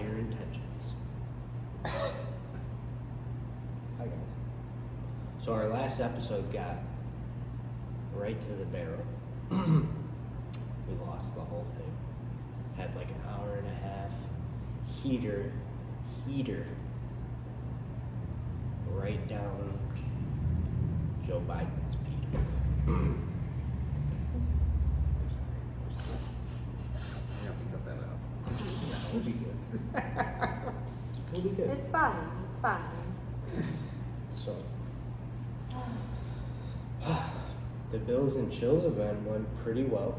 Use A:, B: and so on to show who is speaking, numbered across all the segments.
A: higher intentions. Hi guys. So our last episode got right to the barrel. We lost the whole thing. Had like an hour and a half heater right down Joe Biden's Peter.
B: You have to cut that out.
A: No, we'll be good. We'll be good.
C: It's fine. It's fine.
A: So, the Bills and Chills event went pretty well.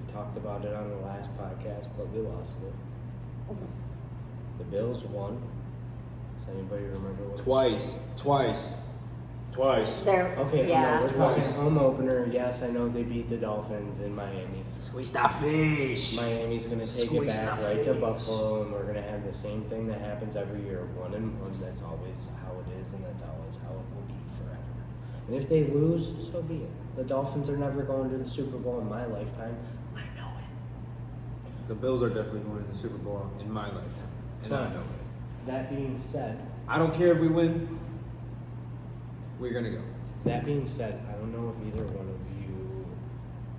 A: We talked about it on the last podcast, but we lost it. The Bills won. Does anybody remember what?
B: Twice.
C: There.
A: Okay,
C: Yeah.
A: no, we're talking
B: Twice.
A: home opener. Yes, I know they beat the Dolphins in Miami.
B: Squeeze that fish.
A: Miami's going to take
B: Squeeze
A: it back
B: the
A: right to
B: face.
A: Buffalo, and we're going to have the same thing that happens every year. 1-1, that's always how it is, and that's always how it will be forever. And if they lose, so be it. The Dolphins are never going to the Super Bowl in my lifetime. I know it.
B: The Bills are definitely going to the Super Bowl in my lifetime. And I
A: But
B: know it.
A: that being said,
B: I don't care if we win. We're going to go.
A: I don't know if either one of you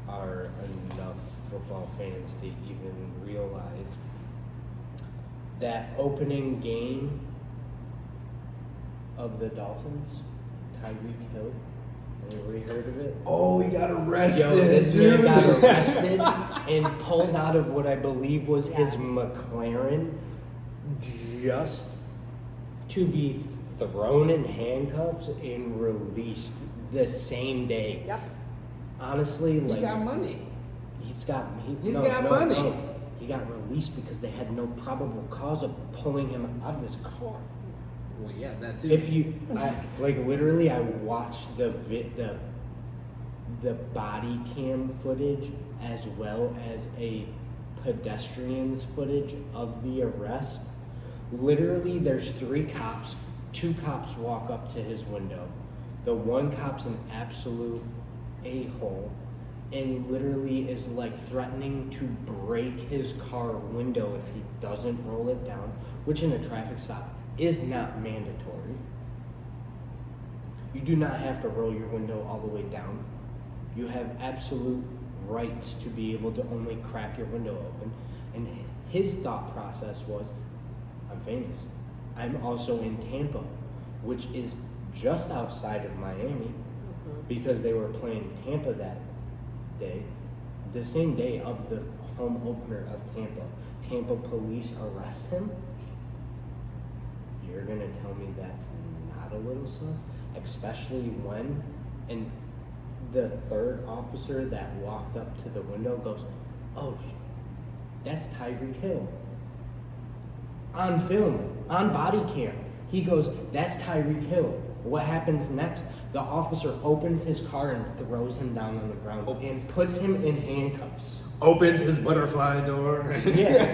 A: are enough football fans to even realize that opening game of the Dolphins, Tyreek Hill. Anybody heard of it?
B: Oh, he got arrested.
A: Yo, this
B: dude.
A: man got arrested and pulled out of what I believe was his
C: Yes.
A: McLaren just to be thrown in handcuffs and released the same day.
C: Yep.
A: Honestly, like
B: He got money.
A: he's got
B: money.
A: No. He got released because they had no probable cause of pulling him out of his car.
B: Well, yeah, that too.
A: If you literally, I watched the body cam footage as well as a pedestrian's footage of the arrest. Literally, there's 3 cops. 2 cops walk up to his window. The one cop's an absolute a-hole and literally is like threatening to break his car window if he doesn't roll it down, which in a traffic stop is not mandatory. You do not have to roll your window all the way down. You have absolute rights to be able to only crack your window open. And his thought process was, I'm famous. I'm also in Tampa, which is just outside of Miami, because they were playing Tampa that day, the same day of the home opener of Tampa. Tampa police arrest him. You're gonna tell me that's not a little sus? Especially when, and the third officer that walked up to the window goes, oh, that's Tyreek Hill. On film, on body cam. He goes, that's Tyreek Hill. What happens next? The officer opens his car and throws him down on the ground and puts him in handcuffs.
B: Opens his butterfly door.
A: Yeah,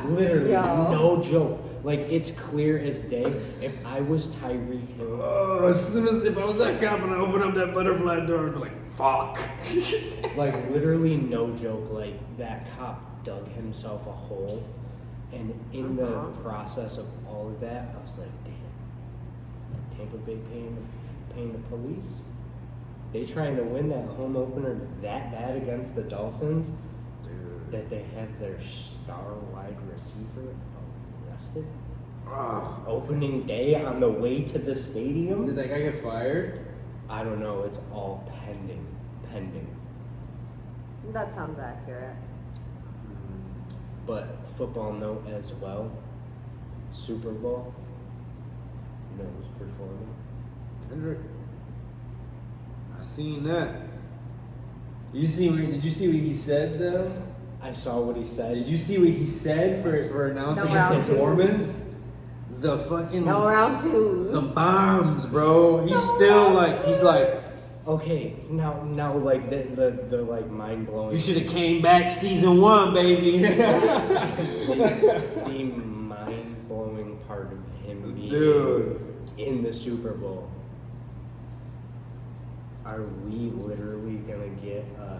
A: literally,
C: Yo.
A: no joke. Like, it's clear as day. If I was Tyreek Hill,
B: Oh, as soon as if I was that cop and I opened up that butterfly door, I'd be like, fuck.
A: like literally no joke, like that cop dug himself a hole, and in the process of all of that, I was like, damn, Tampa Bay paying the police? They trying to win that home opener that bad against the Dolphins
B: Dude.
A: that they have their star wide receiver arrested?
B: Ah.
A: Opening day on the way to the stadium?
B: Did that guy get fired?
A: I don't know, it's all pending.
C: That sounds accurate.
A: But football note as well, Super Bowl, you know who's performing?
B: Kendrick. I seen that. Did you see what he said though?
A: I saw what he said.
B: Did you see what he said for announcing
C: No round
B: his
C: twos.
B: performance? The fucking
C: No round twos.
B: the bombs, bro. He's still like he's like
A: Okay, now like the like mind blowing.
B: you should have came back season 1, baby.
A: the mind blowing part of him being
B: Dude.
A: in the Super Bowl. Are we literally gonna get a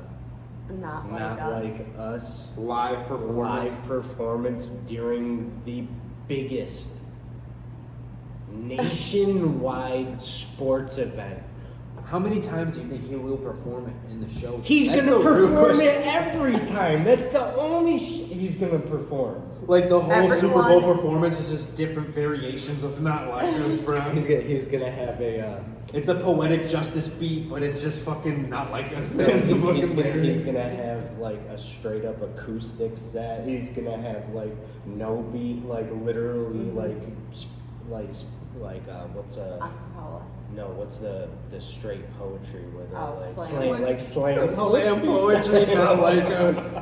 C: Not like
A: Not
C: us.
A: Like Us
B: Live performance.
A: live performance during the biggest nationwide sports event.
B: How many times do you think he will perform it in the show?
A: He's
B: That's
A: gonna
B: the real
A: perform
B: question.
A: it every time. That's the only he's gonna perform.
B: Like the whole Super Bowl
C: Everyone-
B: performance is just different variations of Not Like Us, bro.
A: He's gonna have a
B: It's a poetic justice beat, but it's just fucking Not Like Us.
A: he's,
B: That's the
A: gonna,
B: fucking lyrics.
A: he's gonna have like a straight up acoustic set. He's gonna have like no beat, like literally what's
C: Acapella.
A: no, what's the straight poetry where they're
C: Oh,
A: like
C: slam.
A: slam
B: Slam poetry, Not Like Us.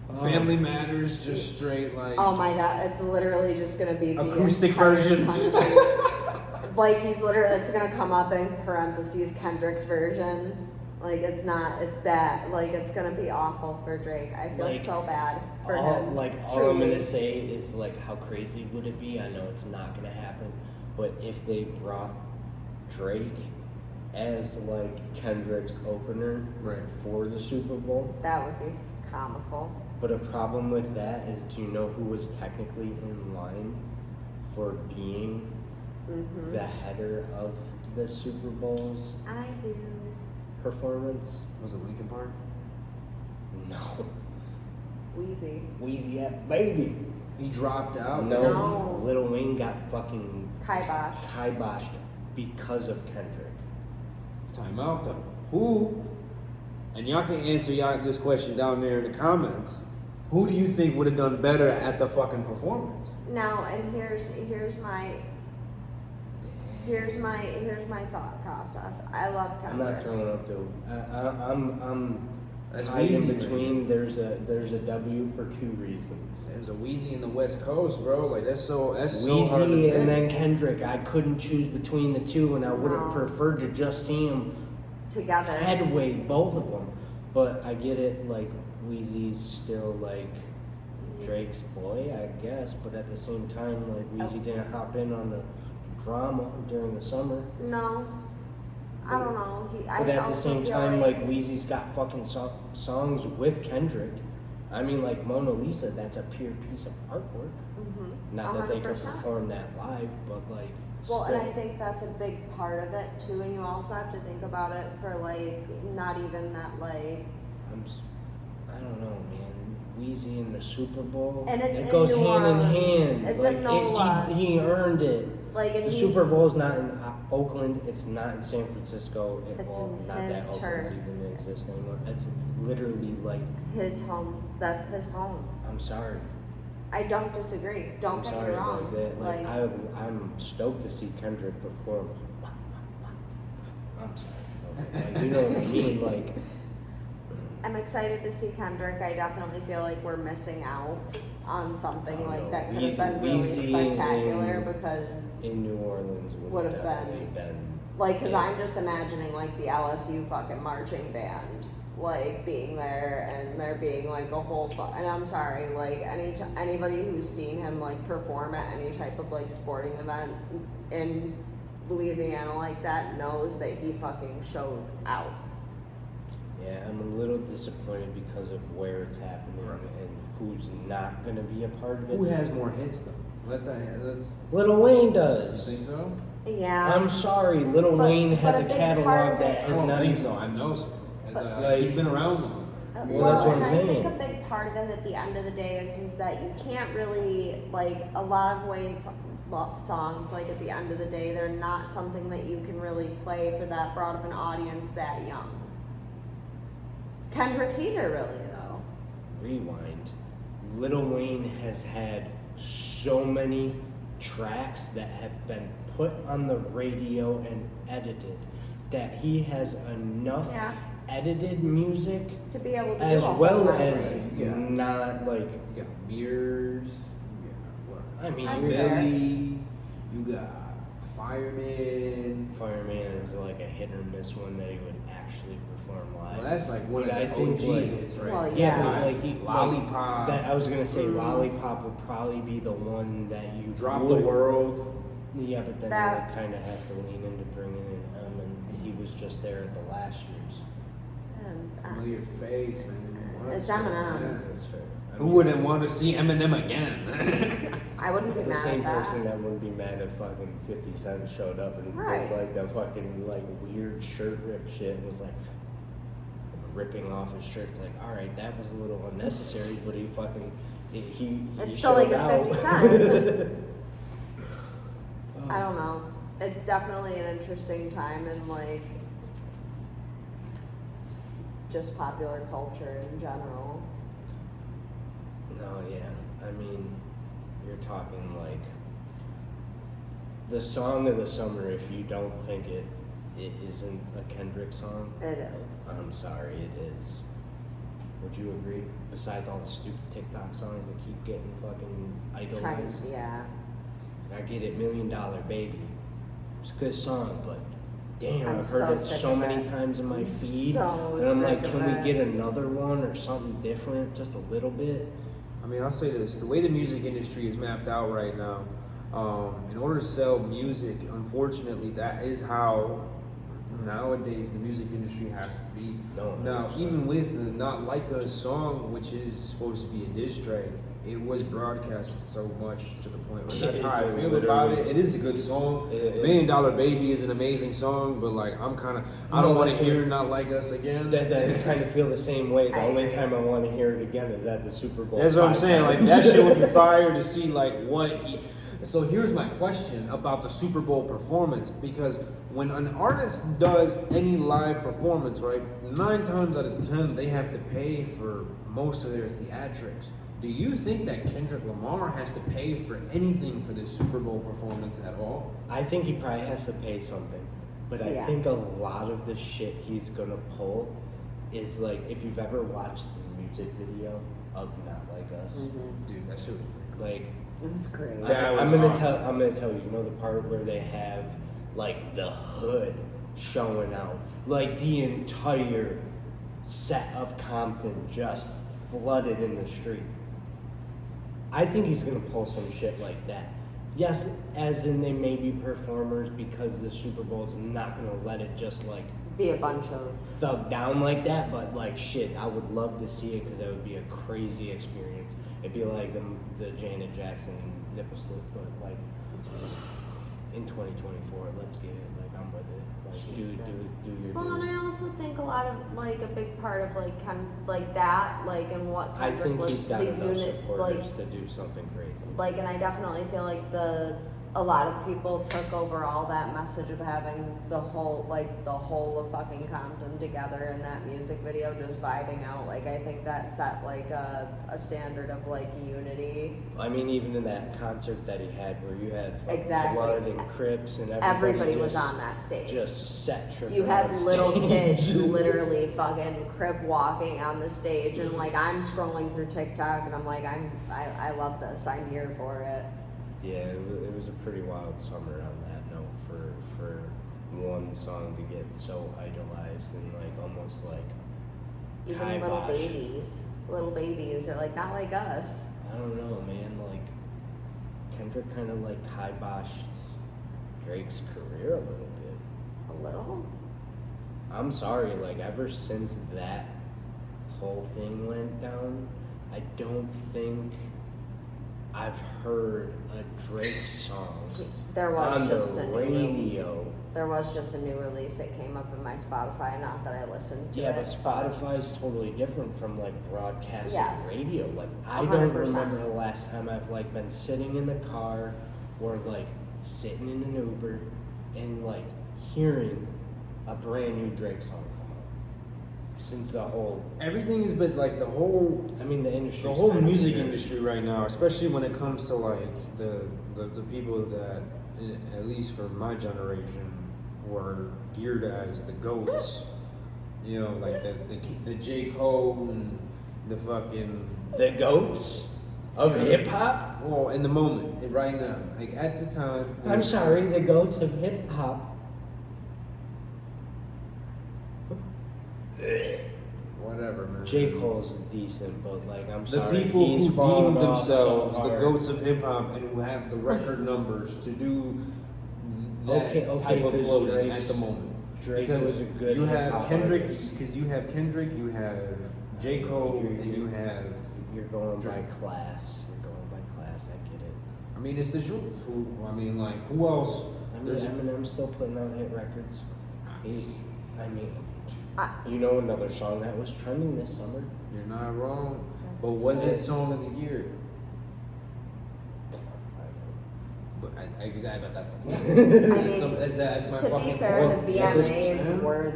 A: Oh.
B: Family Matters, just straight like.
C: Oh my god, it's literally just gonna be the
B: Acoustic
C: entire
B: version.
C: country. Like he's literally, it's gonna come up in parentheses Kendrick's version. Like it's not, it's bad. Like it's gonna be awful for Drake. I feel
A: Like,
C: so bad for him.
A: all I'm
C: truly.
A: gonna say is like how crazy would it be? I know it's not gonna happen, but if they brought Drake as like Kendrick's opener
B: Right.
A: for the Super Bowl.
C: That would be comical.
A: But a problem with that is, do you know who was technically in line for being
C: Mm-hmm.
A: the header of the Super Bowl's
C: I do.
A: performance?
B: Was it Linkin Park?
A: No.
C: Wheezy.
A: Weezy F Baby.
B: He dropped out.
A: No.
C: No.
A: Lil Wayne got fucking
C: Kibosh.
A: kiboshed because of Kendrick.
B: Time out though. Who? And y'all can answer y'all this question down there in the comments. Who do you think would have done better at the fucking performance?
C: Now, and here's my thought process. I love
A: I'm
C: Kendrick.
A: not throwing up though. I'm
B: That's
A: tied in
B: Weezy,
A: between. There's a W for two reasons.
B: There's a Wheezy in the West Coast, bro. Like that's so hard to
A: Weezy
B: pick.
A: and then Kendrick. I couldn't choose between the two, and I would have
C: No.
A: preferred to just see him
C: Together.
A: headway both of them. But I get it. Like Weezy's still like Drake's boy, I guess. But at the same time, like Weezy didn't hop in on the drama during the summer.
C: No. I don't know. I
A: But at the
C: also
A: same
C: feel
A: time, like Weezy's got fucking songs with Kendrick. I mean, like Mona Lisa, that's a pure piece of artwork.
C: Mhm.
A: Not that they could
C: 100%.
A: perform that live, but like.
C: Well,
A: still.
C: and I think that's a big part of it too, and you also have to think about it for like not even that like
A: I don't know, man. Weezy in the Super Bowl.
C: And it's
A: it
C: in
A: goes
C: New
A: hand in
C: Orleans.
A: hand.
C: It's
A: like,
C: in NOLA.
A: He earned it.
C: like and
A: The
C: he's-
A: Super Bowl's not in Oakland. It's not in San Francisco.
C: It's
A: well,
C: in
A: not
C: his
A: that
C: turf.
A: Oakland's even exists anymore. It's literally like,
C: his home. That's his home.
A: I'm sorry.
C: I don't disagree. Don't
A: I'm
C: get
A: sorry
C: me wrong.
A: about that. Like, I'm stoked to see Kendrick perform. I'm sorry. Like, you know what I mean? Like,
C: I'm excited to see Kendrick. I definitely feel like we're missing out on something like that could have been really
A: Weezy
C: spectacular
A: and-
C: because
A: in New Orleans
C: Would
A: would
C: have
A: have
C: been.
A: definitely been.
C: like because
A: Yeah.
C: I'm just imagining like the LSU fucking marching band like being there and there being like a whole and I'm sorry like anybody who's seen him like perform at any type of like sporting event in Louisiana like that knows that he fucking shows out.
A: Yeah, I'm a little disappointed because of where it's happening and who's not gonna be a part of it.
B: Who has more hits though? Let's.
A: Lil Wayne
B: You
A: does.
B: think so?
C: Yeah.
A: I'm sorry, Lil
C: But-
A: Wayne has
C: but
A: a
C: a big part
A: catalog
C: of
A: that
C: it-
B: I
A: has
B: don't
A: not
B: think
A: even.
B: so. I know so.
A: Like-
B: He's been around long.
A: Well, that's what
C: and
A: I'm
C: I think
A: saying.
C: a big part of it at the end of the day is that you can't really like a lot of Wayne's songs like at the end of the day they're not something that you can really play for that broad of an audience that young. Kendrick's either really though.
A: Rewind. Lil Wayne has had so many tracks that have been put on the radio and edited that he has enough
C: Yeah.
A: edited music
C: To be able to
A: as
C: do a
A: well
C: whole
A: as
C: memory.
B: Yeah.
A: not like.
B: You got Mirrors. You got what?
A: I mean,
C: That's
A: you're-
C: fair.
B: Billy. You got Fireman.
A: Fireman is like a hit or miss one that he would actually perform live.
B: Well, that's like one of
A: But I
B: the
A: think,
B: OG
A: like-
B: hits, right?
C: Well,
A: yeah,
C: yeah.
A: but like
B: Lollipop.
A: That I was gonna say,
C: Mm.
A: Lollipop would probably be the one that you
B: Drop
A: would,
B: the World.
A: Yeah, but then
C: That-
A: you would kind of have to lean into bringing in him, and he was just there at the last year's.
B: Familiar face, man. What?
C: It's Eminem.
B: Yeah.
A: That's fair. I
B: Who
A: mean,
B: wouldn't want to see Eminem again?
C: I wouldn't be
A: the
C: mad
A: same
C: at that.
A: person that wouldn't be mad if fucking 50 Cent showed up and
C: Right.
A: did like the fucking like weird shirt rip shit and was like ripping off his shirt. It's like, all right, that was a little unnecessary, but he fucking he
C: It's still like
A: showed
C: it's
A: out.
C: 50 Cent.
A: Oh.
C: I don't know. It's definitely an interesting time in like just popular culture in general.
A: No, yeah. I mean, you're talking like the song of the summer. If you don't think it isn't a Kendrick song,
C: It is.
A: I'm sorry, it is. Would you agree? Besides all the stupid TikTok songs that keep getting fucking
C: Trying,
A: idolized,
C: yeah.
A: I get it. $1 Million Baby. It's a good song, but damn,
C: I'm
A: I've heard
C: so
A: it
C: sick
A: so
C: of
A: many
C: it.
A: times in my
C: I'm
A: feed,
C: so
A: and I'm like,
C: sick
A: can
C: of
A: we
C: it.
A: get another one or something different, just a little bit?
B: I mean, I'll say this: the way the music industry is mapped out right now, in order to sell music, unfortunately, that is how nowadays the music industry has to be.
A: No,
B: Now,
A: 100%.
B: even with the Not Like Us song, which is supposed to be a diss track, it was broadcasted so much to the point where that's how I
A: It's
B: feel about
A: literally-
B: it. It is a good song.
A: It-
B: $1 Million Baby is an amazing song, but like I
A: No,
B: don't want
A: that's
B: to
A: what-
B: hear Not Like Us again.
A: I kind of feel the same way. The
C: I
A: only
C: agree.
A: time I want to hear it again is at the Super Bowl.
B: That's what I'm
A: 5
B: saying. Like
A: times.
B: that shit would be fire to see like what he. So here's my question about the Super Bowl performance, because when an artist does any live performance, right, 9 times out of 10 they have to pay for most of their theatrics. Do you think that Kendrick Lamar has to pay for anything for this Super Bowl performance at all?
A: I think he probably has to pay something, but I
C: Yeah.
A: think a lot of the shit he's gonna pull is like, if you've ever watched the music video of Not Like Us,
B: Dude, that shit was pretty cool.
A: like
C: It was great.
B: That was
A: I'm gonna
B: awesome.
A: I'm gonna tell you. You know the part where they have like the hood showing out, like the entire set of Compton just flooded in the street. I think he's gonna pull some shit like that. Yes, as in they may be performers because the Super Bowl's not gonna let it just like
C: Be a bunch of
A: thug down like that, but like shit, I would love to see it because that would be a crazy experience. It'd be like the Janet Jackson nipple slip, but like in 2024, let's get it. Like I'm with it. Like
C: Jesus.
A: do your
C: Well, and
A: do.
C: I also think a lot of like a big part of like like that, like and what
A: I
C: Kendrick
A: think
C: was
A: he's got
C: the
A: enough
C: unit,
A: supporters
C: like
A: to do something crazy.
C: like, and I definitely feel like a lot of people took over all that message of having the whole of fucking Compton together in that music video, just vibing out. Like I think that set like a standard of like unity.
A: I mean, even in that concert that he had, where you had fucking
C: Exactly.
A: Blood and Crips and
C: Everybody was
A: just,
C: on that stage.
A: Just set tripping.
C: You had
A: on
C: little
A: stage.
C: kids literally fucking crib walking on the stage, and like I'm scrolling through TikTok and I'm like I love this. I'm here for it.
A: Yeah, it was a pretty wild summer on that note for one song to get so idolized and like almost like
C: Even
A: kibosh.
C: little babies are like not like us.
A: I don't know, man. Like Kendrick kind of like kiboshed Drake's career a little bit.
C: A little.
A: I'm sorry, like ever since that whole thing went down, I don't think I've heard a Drake song
C: There was
A: on
C: just
A: the
C: a new
A: radio.
C: there was just a new release that came up in my Spotify. Not that I listened to
A: Yeah,
C: it.
A: but Spotify's totally different from like broadcast
C: Yes.
A: radio. Like I don't
C: 100%.
A: remember the last time I've like been sitting in the car or like sitting in an Uber and like hearing a brand new Drake song come out. Since the whole,
B: Everything is, but like the whole
A: the industry,
B: music industry right now, especially when it comes to like the people that, at least for my generation, were geared as the goats. You know, like the J. Cole and the fucking.
A: the goats of hip hop.
B: Well, in the moment, right now, like at the time.
A: I'm sorry, the goats of hip hop.
B: Whatever, man.
A: J. Cole's decent, but like I'm
B: The
A: sorry,
B: people
A: he's
B: who
A: fallen
B: deem
A: off so
B: themselves the
A: hard.
B: goats of hip hop and who have the record numbers to do that type of
A: because
B: clothing
A: Drake's,
B: at the moment.
A: Drake
B: because
A: was a good
B: you have
A: hip-hop
B: Kendrick,
A: artist.
B: because you have Kendrick, you have J. Cole, and you have.
A: You're going by
B: Drake.
A: class. You're going by class. I get it.
B: I mean, it's the truth. I mean, like, who else?
A: I mean,
B: There's-
A: Eminem's still putting out hit records. I mean,
C: I,
A: you know another song that was trending this summer?
B: You're not wrong.
C: That's
B: But was
A: right.
B: it song of the year? But exactly, but that's the point.
C: I
B: That's,
C: mean,
B: that's my
C: to
B: fucking
C: be fair,
B: point.
C: the
A: Yeah, this-
C: VMAs were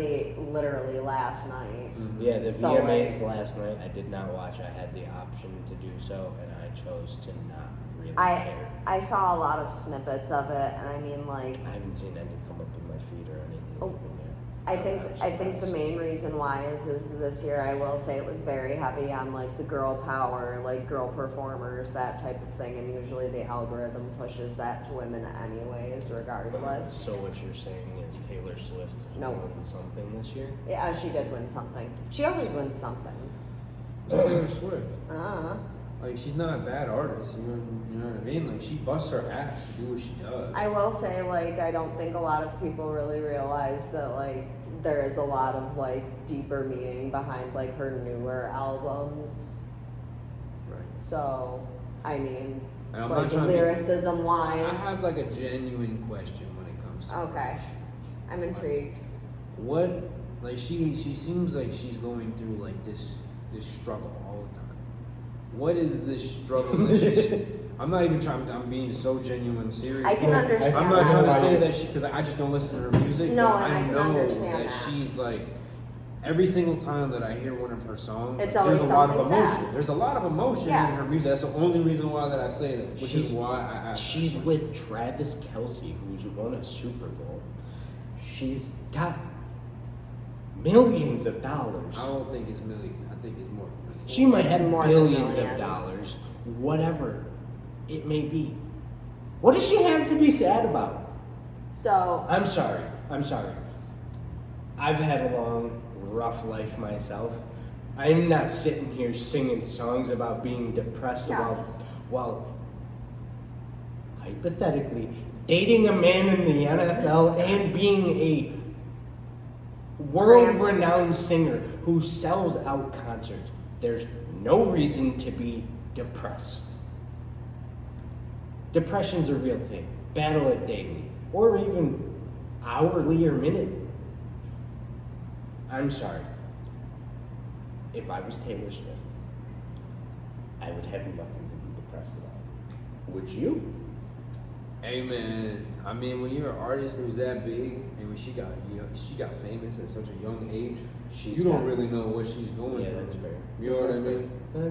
C: literally last night.
B: Mhm.
A: Yeah, the
C: So,
A: VMAs last night I did not watch. I had the option to do so, and I chose to not really care.
C: I saw a lot of snippets of it, and I mean, like,
A: I haven't seen any come up in my feed or anything.
C: Oh,
A: even yet.
C: I
A: I'm
C: think the
A: surprised.
C: main reason why is this year I will say it was very heavy on like the girl power, like girl performers, that type of thing, and usually the algorithm pushes that to women anyways, regardless.
A: So what you're saying is Taylor Swift
C: No.
A: won something this year?
C: Yeah, she did win something. She always wins something.
B: It's Taylor Swift.
C: Uh-huh.
B: Like, she's not a bad artist. You know what I mean? Like, she busts her ass to do what she does.
C: I will say, like, I don't think a lot of people really realize that, like, there is a lot of, like, deeper meaning behind, like, her newer albums.
B: Right.
C: So, I mean,
B: And I'm
C: like,
B: not trying to.
C: lyricism
B: I
C: wise.
B: have like a genuine question when it comes to.
C: Okay. I'm intrigued.
B: What, like, she seems like she's going through like this struggle all the time. What is this struggle that she's? I'm not even trying. I'm being so genuine, serious.
C: I can
B: because
C: understand
B: I'm not
C: that.
B: trying to say that because I just don't listen to her music.
C: No,
B: but
C: and I can
B: know
C: understand
B: that
C: that.
B: she's like. Every single time that I hear one of her songs,
C: It's
B: like,
C: always
B: there's a lot of
C: something
B: emotion.
C: sad.
B: There's a lot of emotion
C: Yeah.
B: in her music. That's the only reason why that I say that, which is
A: She's-
B: why I asked.
A: She's with Travis Kelce, who's won a Super Bowl. She's got millions of dollars.
B: I don't think it's million. I think it's more than million.
A: She might have
C: More than
A: billions of
C: millions.
A: dollars, whatever it may be. What does she have to be sad about?
C: So,
A: I'm sorry. I've had a long, rough life myself. I'm not sitting here singing songs about being depressed
C: Yes.
A: while hypothetically dating a man in the NFL and being a world-renowned singer who sells out concerts. There's no reason to be depressed. Depression's a real thing. Battle it daily, or even hourly or minute. I'm sorry. If I was Taylor Swift, I would have nothing to be depressed about. Would you?
B: Hey man, I mean, when you're an artist who's that big, and when she got, she got famous at such a young age,
A: She's
B: you don't
A: got-
B: really know what she's going
A: Yeah,
B: through.
A: that's fair.
B: You know what I
A: That's fair.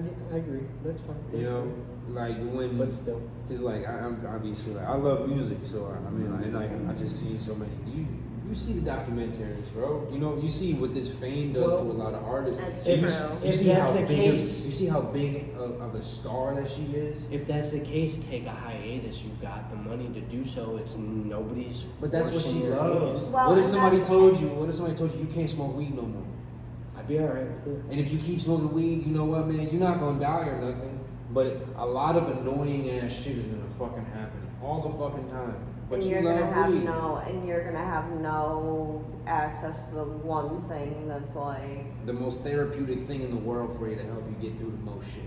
B: mean?
A: I agree. That's fine.
B: You
A: That's
B: know,
A: fair.
B: like when
A: But still.
B: it's like I'm obviously like I love music, so I mean, like, and I just see so many. You see the documentaries, bro. You know, you see what this fame does
A: Well,
B: to a lot of artists.
C: That's
B: And you,
C: true.
B: you
A: If
B: see
A: that's
B: how
A: the
B: big
A: case-
B: you see how big of a star that she is.
A: If that's the case, take a hiatus. You've got the money to do so. It's nobody's.
B: But that's what
A: forcing
B: she
A: your
B: loves.
A: hand.
C: Well,
B: what if
C: and
B: somebody
C: that's-
B: told you? What if somebody told you can't smoke weed no more?
A: I'd be alright with it.
B: And if you keep smoking weed, you know what, man? You're not gonna die or nothing. But a lot of annoying ass shit is gonna fucking happen all the fucking time. But
C: and
B: you
C: you're
B: love
C: gonna have
B: weed.
C: you're gonna have no access to the one thing that's like,
B: The most therapeutic thing in the world for you to help you get through the most shit.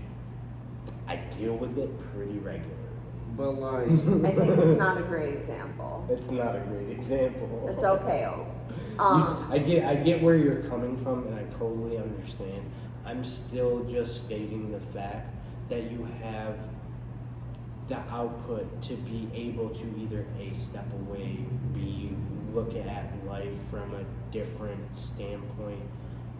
A: I deal with it pretty regularly.
B: But like,
C: I think it's not a great example.
A: It's not a great example.
C: It's okay.
A: I get where you're coming from, and I totally understand. I'm still just stating the fact that you have the output to be able to either A, step away, B, look at life from a different standpoint,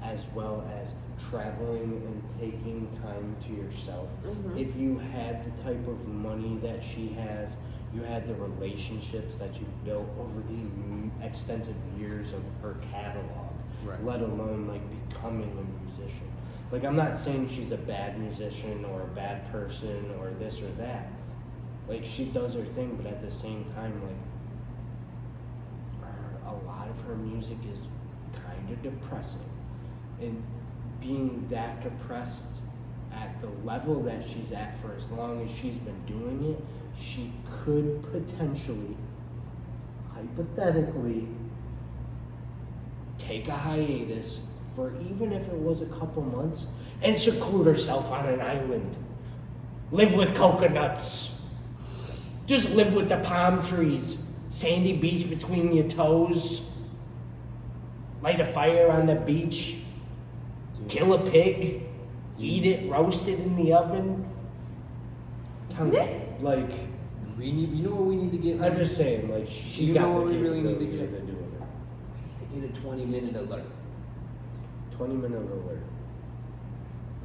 A: as well as traveling and taking time to yourself.
C: Mhm.
A: If you had the type of money that she has, you had the relationships that you built over the extensive years of her catalog,
B: Right.
A: let alone like becoming a musician. Like, I'm not saying she's a bad musician or a bad person or this or that. Like, she does her thing, but at the same time, like, a lot of her music is kind of depressing. And being that depressed at the level that she's at for as long as she's been doing it, she could potentially, hypothetically, take a hiatus for even if it was a couple months and seclude herself on an island. Live with coconuts. Just live with the palm trees. Sandy beach between your toes. Light a fire on the beach. Kill a pig. Eat it, roast it in the oven. Tell me, like,
B: We need. You know what we need to get?
A: I'm just saying, like, she's
B: You
A: got
B: know
A: the
B: what we really need to
A: capability
B: get?
A: to do it.
B: We need to get a 20-minute alert.
A: 20-minute alert.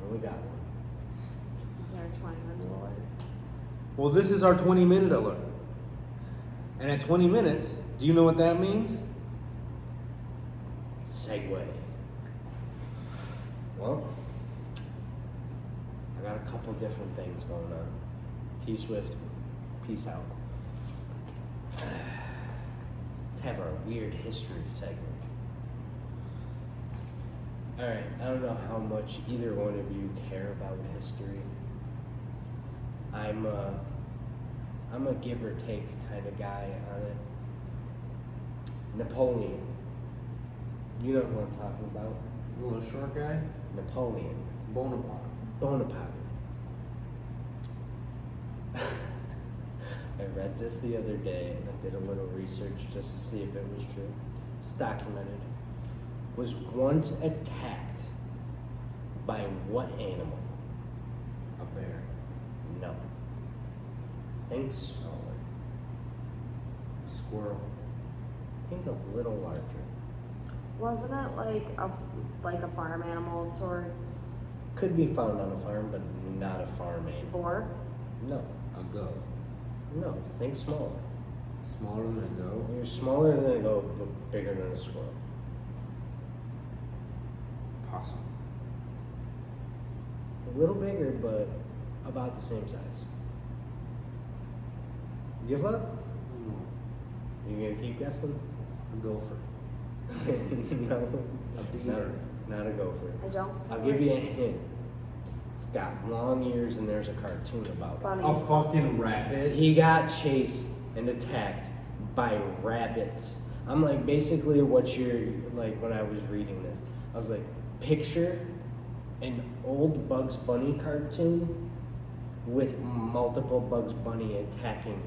A: Only got one.
C: Is there a 20-minute alert?
B: Well, this is our 20-minute alert. And at 20 minutes, do you know what that means?
A: Segue. Well, I got a couple different things going on. T Swift, peace out. Let's have our weird history segment. Alright, I don't know how much either one of you care about history. I'm a give or take kind of guy on it. Napoleon. You know who I'm talking about?
B: The little short guy?
A: Napoleon
B: Bonaparte.
A: Bonaparte. I read this the other day and I did a little research just to see if it was true. It's documented. Was once attacked by what animal?
B: A bear.
A: No. Think smaller.
B: Squirrel.
A: Think a little larger.
C: Wasn't it like a farm animal of sorts?
A: Could be found on a farm, but not a farm animal.
C: Boar?
A: No.
B: A goat.
A: No. Think smaller.
B: Smaller than a goat.
A: You're smaller than a goat, but bigger than a squirrel.
B: Possum.
A: A little bigger, but about the same size. Give up? You gonna keep guessing?
B: A gopher.
A: No.
B: A beaver.
A: Not a gopher.
C: I don't.
A: I'll give you a hint. It's got long ears and there's a cartoon about it.
C: Bunny.
B: A fucking rabbit.
A: He got chased and attacked by rabbits. I'm like, basically what you're, like, when I was reading this, I was like, picture an old Bugs Bunny cartoon with multiple Bugs Bunny attacking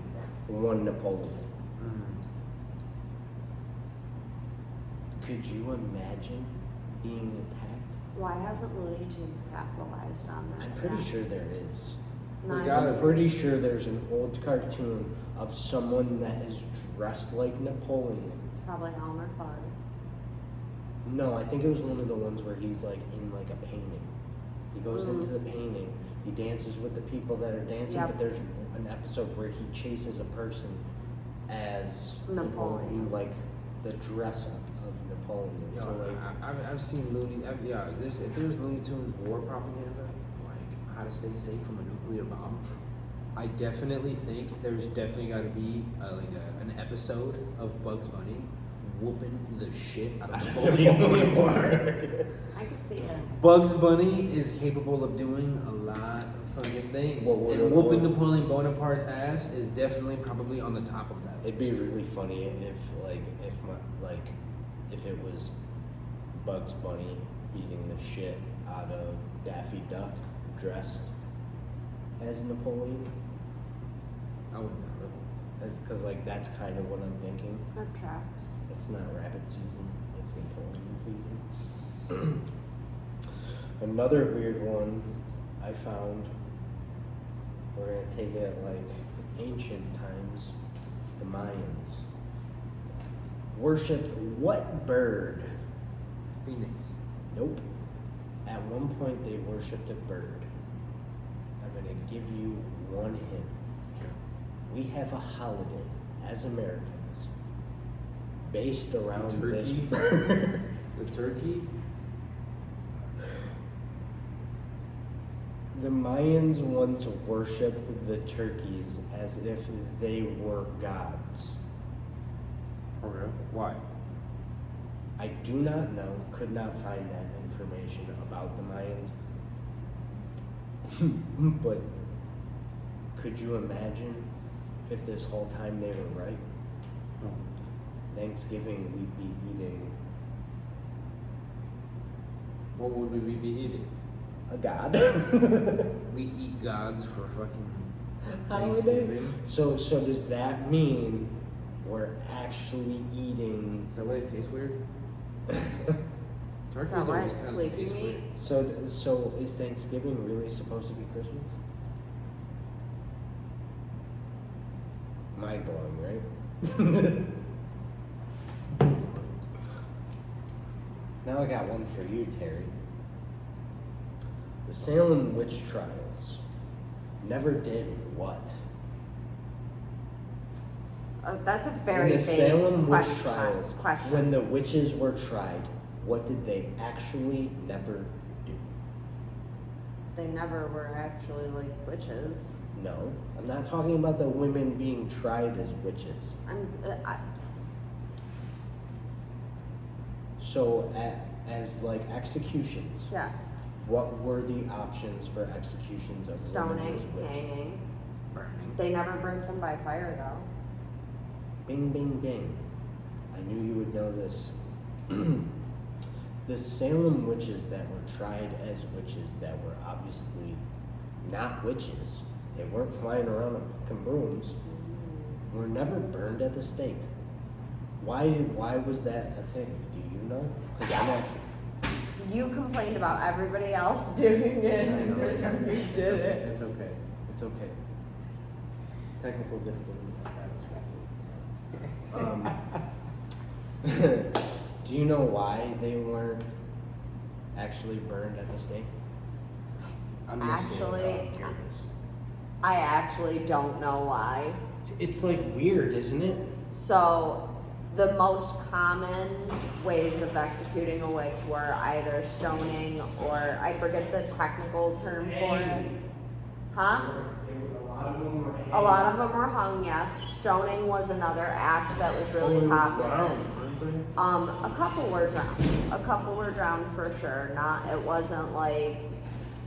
A: one Napoleon. Could you imagine being attacked?
C: Why hasn't Looney Tunes capitalized on that?
A: I'm pretty
C: yet?
A: sure there is.
B: There's
C: Not
B: gotta
A: I'm
B: be.
A: pretty sure there's an old cartoon of someone that is dressed like Napoleon.
C: It's probably Elmer Fudd.
A: No, I think it was one of the ones where he's like in like a painting. He goes into the painting, he dances with the people that are dancing,
C: Yep.
A: but there's an episode where he chases a person as
C: Napoleon.
A: like the dress up of Napoleon.
B: Yo,
A: So like,
B: I've seen Looney. If there's Looney Tunes war propaganda, like how to stay safe from a nuclear bomb, I definitely think there's definitely got to be an episode of Bugs Bunny whooping the shit out of Napoleon Bonaparte.
C: I could see it.
B: Bugs Bunny is capable of doing a lot of fucking things, and
A: What-
B: whooping Napoleon Bonaparte's ass is definitely probably on the top of that.
A: it'd be really funny if it was Bugs Bunny beating the shit out of Daffy Duck dressed as Napoleon.
B: I wouldn't know.
A: Because like that's kind of what I'm thinking.
C: That tracks.
A: It's not rabbit season, it's Napoleon season. Another weird one I found, we're gonna take it like ancient times, the Mayans. Worshipped what bird?
B: Phoenix.
A: Nope. At one point they worshipped a bird. I'm gonna give you one hint. We have a holiday as Americans based around this
B: turkey?
A: bird.
B: The turkey.
A: The Mayans once worshipped the turkeys as if they were gods.
B: For real? Why?
A: I do not know, could not find that information about the Mayans. But could you imagine if this whole time they were right? Thanksgiving we'd be eating
B: What would we be eating?
A: A god.
B: We eat gods for fucking
A: Holiday.
B: Thanksgiving.
A: So does that mean we're actually eating?
B: Is that why it tastes weird?
C: Is
B: Turkey's
C: that why
B: always
C: it's
B: kinda
C: sleepy
B: taste
C: meat?
B: weird.
A: So is Thanksgiving really supposed to be Christmas? Mind blowing, right? Now I got one for you, Terry. The Salem witch trials never did what?
C: That's a very
A: In the
C: big
A: Salem witch
C: question.
A: trials,
C: question.
A: when the witches were tried, what did they actually never do?
C: They never were actually like witches.
A: No, I'm not talking about the women being tried as witches. So, as like executions,
C: Yes.
A: what were the options for executions of women
C: Stoning,
A: as witches?
C: hanging.
B: Burning.
C: They never burnt them by fire though.
A: Bing, bing, bing. I knew you would know this. The Salem witches that were tried as witches that were obviously not witches, they weren't flying around on fucking brooms, were never burned at the stake. Why was that a thing? Do you know? Because I'm actually.
C: You complained about everybody else doing it.
A: I know.
C: and you did it.
A: It's okay. It's okay. Technical difficulties like that. Do you know why they weren't actually burned at the stake? I'm listening,
C: Actually,
A: I'm curious.
C: I actually don't know why.
A: It's like weird, isn't it?
C: So, the most common ways of executing a witch were either stoning or I forget the technical term for it. Huh? A lot of them were hung, yes. Stoning was another act that was really popular. A couple were drowned. A couple were drowned for sure. It wasn't like,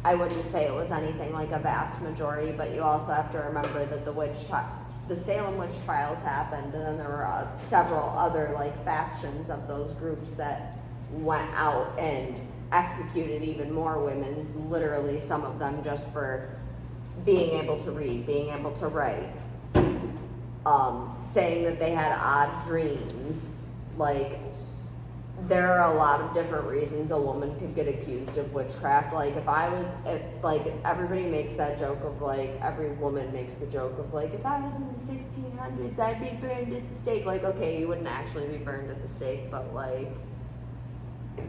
C: I wouldn't say it was anything like a vast majority, but you also have to remember that the Salem witch trials happened, and then there were several other like factions of those groups that went out and executed even more women, literally some of them just for being able to read, being able to write, saying that they had odd dreams. Like, there are a lot of different reasons a woman could get accused of witchcraft. Like, like, everybody makes that joke of, like, every woman makes the joke of, like, if I was in the 1600s, I'd be burned at the stake. Like, okay, you wouldn't actually be burned at the stake, but, like,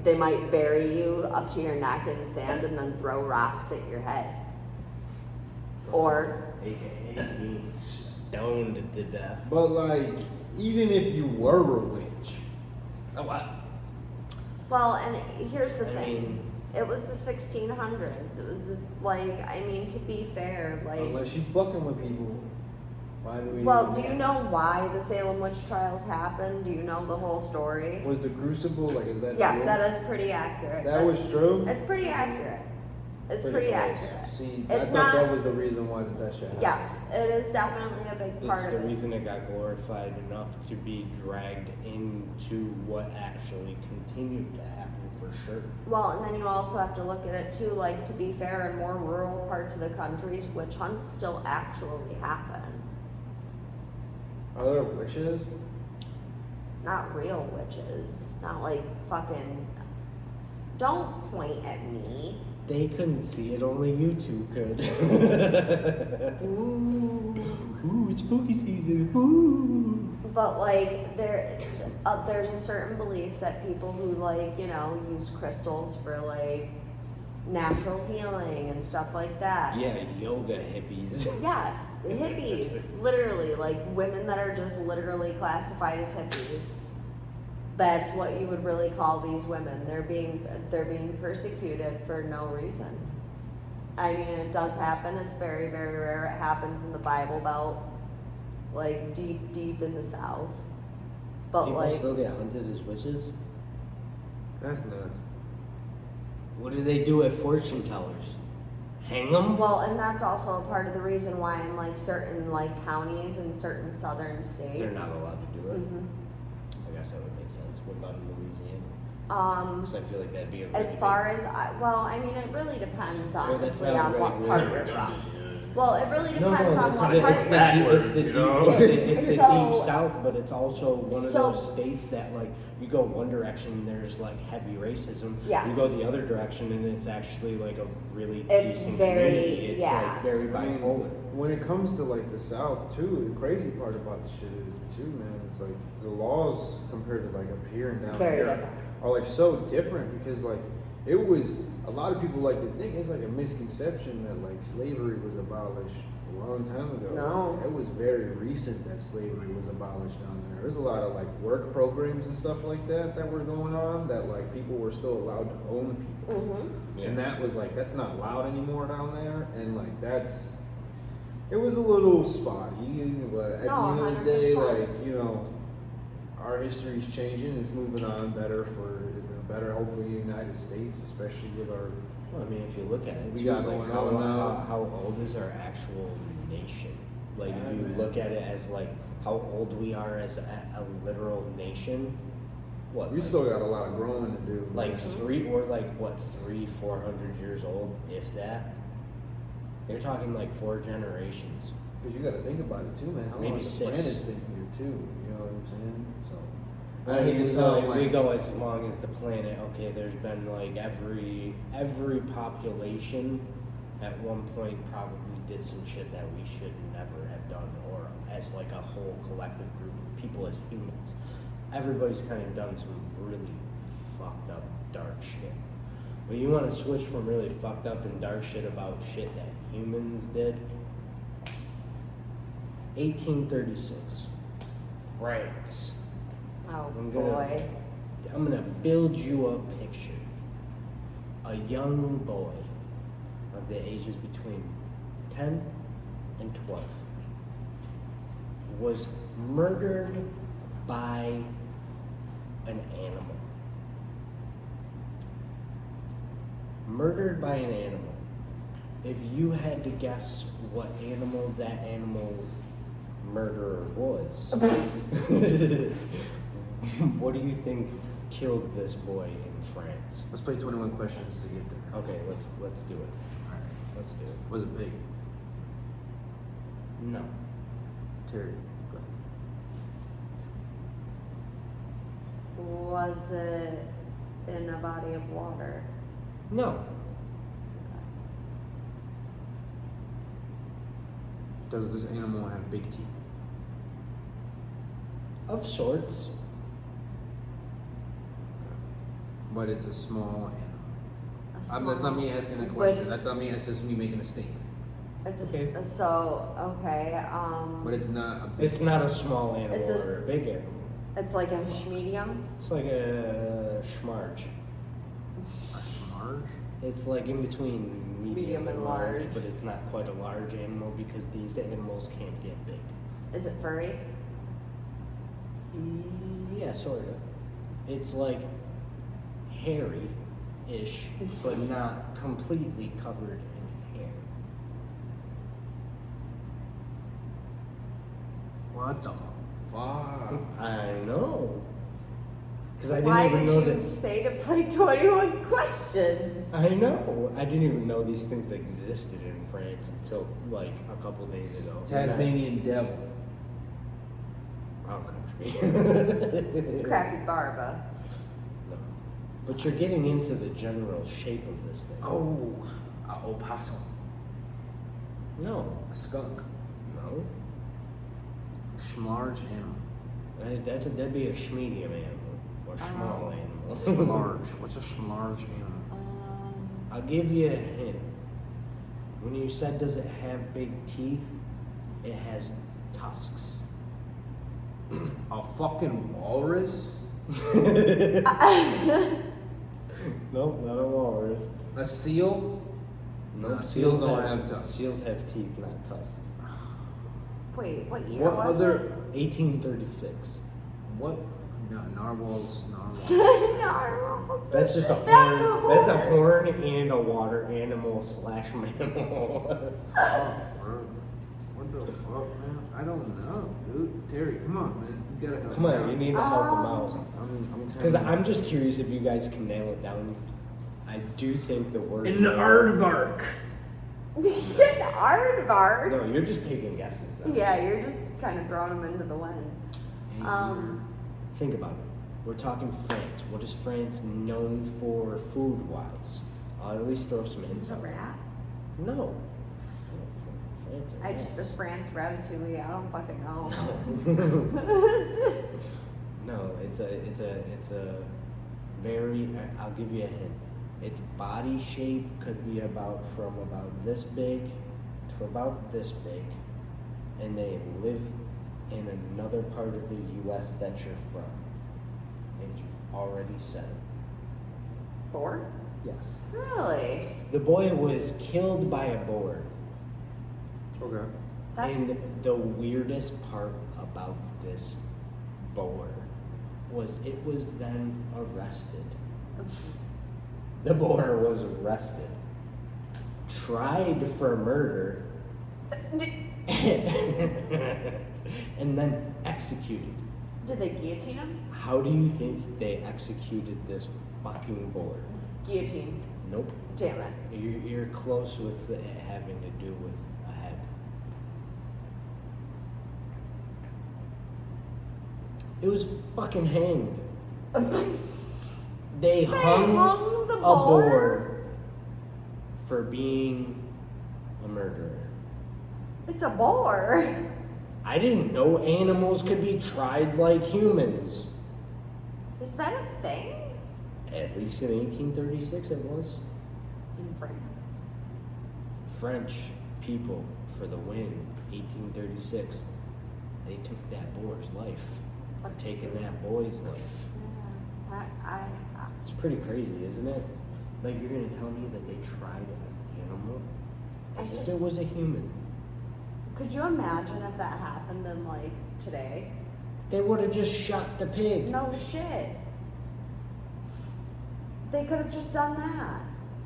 C: they might bury you up to your neck in sand and then throw rocks at your head. Or,
A: AKA being stoned to death.
B: But like, even if you were a witch, so what?
C: well, and here's the
A: I
C: thing.
A: mean,
C: It was the 1600s. It was like, I mean, to be fair, like.
B: Unless you fucking with people, why do we?
C: Well, do you know why the Salem witch trials happened? Do you know the whole story?
B: Was the crucible like? Is that
C: Yes,
B: true?
C: that is pretty accurate.
B: That was true.
C: It's pretty accurate. It's pretty
A: close.
C: accurate.
B: See,
C: It's
B: I thought
C: not-
B: that was the reason why that shit happened.
C: Yes, it is definitely a big part
A: it's
C: of
A: the
C: it.
A: reason it got glorified enough to be dragged into what actually continued to happen for sure.
C: Well, and then you also have to look at it too, like, to be fair, in more rural parts of the countries, witch hunts still actually happen.
B: Are there witches?
C: Not real witches. Not like fucking. Don't point at me.
A: They couldn't see it, only you two could.
C: Ooh.
A: Ooh, it's spooky season. Ooh.
C: But like there's a certain belief that people who like, you know, use crystals for like natural healing and stuff like that.
A: Yeah, yoga hippies.
C: Yes, hippies, literally, like women that are just literally classified as hippies. That's what you would really call these women. They're being persecuted for no reason. I mean, it does happen. It's very, very rare. It happens in the Bible Belt, like deep, deep in the South. But
A: People
C: like,
A: still get hunted as witches?
B: That's nuts.
A: What do they do at fortune tellers? Hang them?
C: well, and that's also a part of the reason why in like certain like counties in certain southern states.
A: They're not allowed to do it.
C: Mhm.
A: I guess that would make sense. What about in Louisiana? Because I feel like that'd be a
C: As
A: really
C: far as I mean, it really depends
A: Well, that's
C: honestly
A: not
C: on
A: right,
C: what
A: really.
C: part you're from. Well, it really
A: No,
C: depends on
A: that's
C: what
A: the,
C: part
A: it's
C: you're
A: the,
C: from.
A: it's the
D: you know?
A: deep, it's the
C: So-
A: deep south, but it's also one of
C: so-
A: those states that like you go one direction, there's like heavy racism.
C: Yes.
A: You go the other direction, and it's actually like a really
C: It's
A: decent
C: very-
A: community. It's
C: yeah.
A: like very
B: I mean,
A: bipolar.
B: when it comes to like the South too, the crazy part about the shit is too, man. It's like the laws compared to like up here and down
C: Very
B: here
C: different.
B: are like so different because like it was a lot of people like to think it's like a misconception that like slavery was abolished a long time ago.
C: No.
B: It was very recent that slavery was abolished down there. There's a lot of like work programs and stuff like that were going on that like people were still allowed to own people.
C: Mm-hmm.
A: Yeah.
B: And that was like that's not allowed anymore down there, and like it was a little spotty, but at the
C: No,
B: end of the day,
C: 100%.
B: like our history's changing. It's moving on better for the better, hopefully, United States, especially with our.
A: Well, I mean, if you look at it,
B: We
A: too,
B: got
A: like
B: going
A: how,
B: on now.
A: how old is our actual nation? Like,
B: Yeah,
A: if you
B: man.
A: look at it as like how old we are as a literal nation, what?
B: We
A: like,
B: still got a lot of growing to do.
A: like
B: man.
A: 400 years old, if that. You're talking like 4 generations.
B: Because you got to think about it too, man. How
A: Maybe
B: long the
A: 6.
B: planet's been here too? You know what I'm saying? So
A: I
B: I hate to
A: mean,
B: sound
A: if we
B: like
A: go as long as the planet, okay, there's been like every population at one point probably did some shit that we should never have done, or as like a whole collective group of people as humans. Everybody's kind of done some really fucked up dark shit. But you want to switch from really fucked up and dark shit about shit that humans did? 1836, France.
C: Oh
A: I'm
C: boy.
A: gonna build you a picture. A young boy of the ages between 10 and 12 was murdered by an animal. Murdered by an animal. If you had to guess what animal that animal murderer was, what do you think killed this boy in France?
B: let's play 21 questions to get there.
A: Okay, let's do it.
B: Alright.
A: Let's do it.
B: Was it big?
A: No.
B: Terry. Go.
C: Was it in a body of water?
A: No.
B: Does this animal have big teeth?
A: Of sorts.
B: But it's a small animal. That's not me asking a
C: With-
B: question. That's not me. That's just me making a statement.
C: It's
A: Okay.
C: okay.
B: But it's not a big.
A: It's not a small animal
C: Is this-
A: or a big animal.
C: It's like a medium.
A: It's like a schmarge.
B: a smarge.
A: It's like in between
C: Medium and large.
A: but it's not quite a large animal because these animals can't get big.
C: Is it furry?
A: Yeah, sort of. It's like hairy-ish, but not completely covered in hair.
B: What the fuck?
A: I know. Because I didn't
C: Why
A: even
C: did
A: know
C: you
A: that.
C: say to play 21 questions?
A: I know. I didn't even know these things existed in France until like a couple days ago.
B: Tasmanian devil.
A: Wrong country.
C: Crappy Barba.
A: No. But you're getting into the general shape of this thing.
B: Oh, a opossum.
A: No.
B: A skunk.
A: No.
B: Schmarge animal.
A: That'd be a schmedium animal. Or small animal.
B: Schmarge. What's a schmarge animal?
A: I'll give you a hint. When you said does it have big teeth, it has tusks.
B: A fucking walrus?
A: Nope, not a walrus.
B: A seal?
A: Nope,
B: Nah, seals don't have tusks.
A: Seals have teeth, not tusks.
C: Wait, what year
B: What
C: was
B: other?
A: 1836.
B: What? No, narwhals. Narwhals.
C: it? No.
A: That's just a horn.
C: That's a
A: That's a
C: horn.
A: horn and a water animal / mammal.
B: Fuck, bro. What the fuck, man? I don't know, dude. Terry, come on, man. You gotta help
A: Come
B: me
A: on,
B: out.
A: you need to help him out.
B: I'm
A: Because I'm just curious if you guys can nail it down. I do think the word.
B: in the aardvark.
C: An aardvark.
A: No, you're just taking guesses. Though.
C: Yeah, you're just kind of throwing them into the wind.
A: Think about it. We're talking France. What is France known for food-wise? I'll at least throw some hints
C: Is it a
A: out.
C: rat?
A: No. France. are
C: I just the
A: rats.
C: France ratatouille. I don't fucking know.
A: No, it's a very. I'll give you a hint. Its body shape could be from about this big to about this big, and they live in another part of the U.S. that you're from. And you've already said it.
C: Boar?
A: Yes.
C: Really?
A: The boy was killed by a boar.
B: Okay.
C: That's
A: And the weirdest part about this boar was it was then arrested. The boar was arrested, tried for murder, and then executed.
C: Did they guillotine him?
A: How do you think they executed this fucking boar?
C: Guillotine.
A: Nope.
C: Damn it.
A: You're close with it having to do with a head. It was fucking hanged. They hung
C: hung the
A: a
C: boar?
A: boar for being a murderer.
C: It's a boar.
A: I didn't know animals could be tried like humans.
C: Is that a thing?
A: At least in 1836 it was.
C: In France.
A: French people for the win, 1836. They took that boar's life for taking that boy's life.
C: Yeah. I
A: It's pretty crazy, isn't it? Like, you're gonna tell me that they tried an animal as if it was a human.
C: could you imagine if that happened in like today?
A: They would have just shot the pig.
C: No shit. They could have just done that.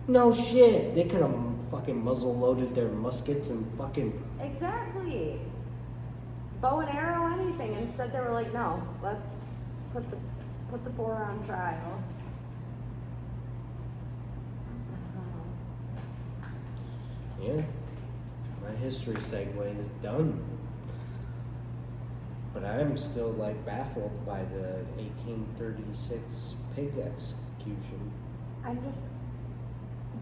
A: No shit. They could have fucking muzzle loaded their muskets and fucking.
C: Exactly. Bow and arrow, anything. Instead, they were like, no, let's put the boar on trial. What the hell?
A: Yeah. My history segue is done. But I'm still like baffled by the 1836 pig execution.
C: I'm just.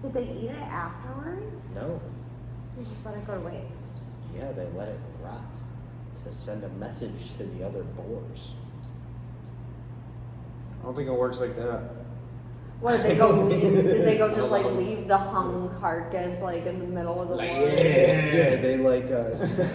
C: Did they eat it afterwards?
A: No.
C: They just let it go to waste.
A: Yeah, they let it rot to send a message to the other boars.
B: I don't think it works like that.
C: What did they go leave? Did they go just like leave the hung carcass like in the middle of the
B: Like,
C: woods?
A: Yeah, they like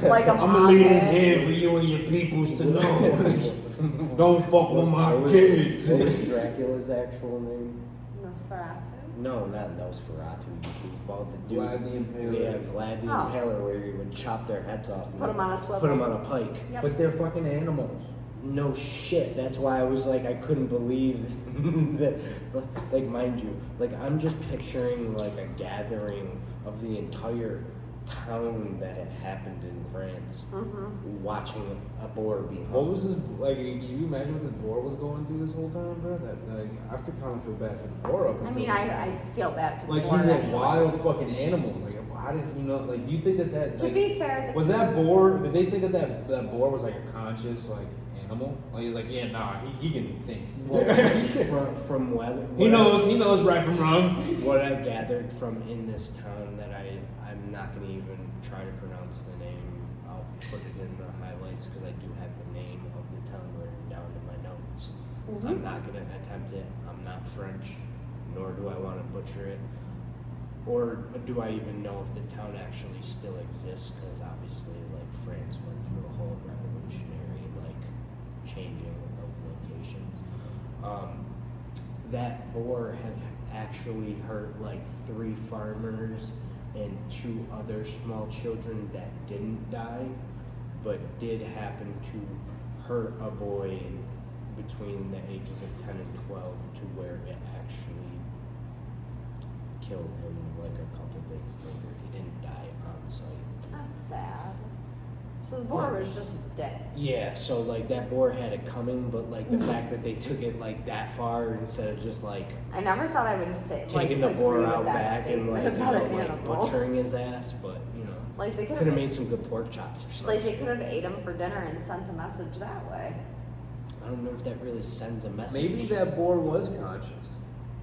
C: Like a
B: I'ma leave this
C: pocket?
B: here for you and your peoples to know. Don't fuck with my
A: What was-
B: kids.
A: What was Dracula's actual name?
C: Nosferatu?
A: No, not Nosferatu, you goofball. The dude.
B: Vlad the Impaler.
A: Yeah, Vlad the
C: Oh.
A: Impaler, where he would chop their heads off. and
C: Put 'em on a swivel.
A: Put them on a pike.
C: Yep.
B: But they're fucking animals.
A: No shit. That's why I was like, I couldn't believe that. Like, mind you, like I'm just picturing like a gathering of the entire town that had happened in France,
C: Mm-hmm.
A: watching a boar be hung.
B: What was this like? Can you imagine what this boar was going through this whole time, bro? That like, I kind of feel bad for the boar up
C: I
B: until
C: mean, I feel bad for the
B: like
C: boar
B: he's a
C: anyways.
B: wild fucking animal. Like, how did he know? Like, do you think that
C: To
B: like,
C: be fair, the
B: was that boar? Did they think that boar was like a conscious like animal? Like he's like, yeah, nah, he can think.
A: Well, from what
B: He knows right from wrong.
A: what I gathered from in this town that I'm not gonna even try to pronounce the name. I'll put it in the highlights because I do have the name of the town written down in my notes.
C: Mhm.
A: I'm not gonna attempt it. I'm not French, nor do I want to butcher it. Or do I even know if the town actually still exists? Because obviously, like, France went through a whole revolutionary, like, changing of locations. That boar had actually hurt like 3 farmers and 2 other small children that didn't die, but did happen to hurt a boy between the ages of 10 and 12 to where it actually killed him like a couple days later. He didn't die on site.
C: That's sad. So the boar was just dead.
A: Yeah, so like that boar had it coming, but like the fact that they took it like that far instead of just like
C: I never thought I would say like
A: taking the
C: agree
A: boar
C: with
A: out
C: that
A: back and like,
C: statement about an
A: like
C: animal.
A: butchering his ass, but
C: Like they
A: could
C: could
A: have
C: have
A: made some good pork chops or something.
C: like they could have ate him for dinner and sent a message that way.
A: I don't know if that really sends a message.
B: Maybe that boar was conscious.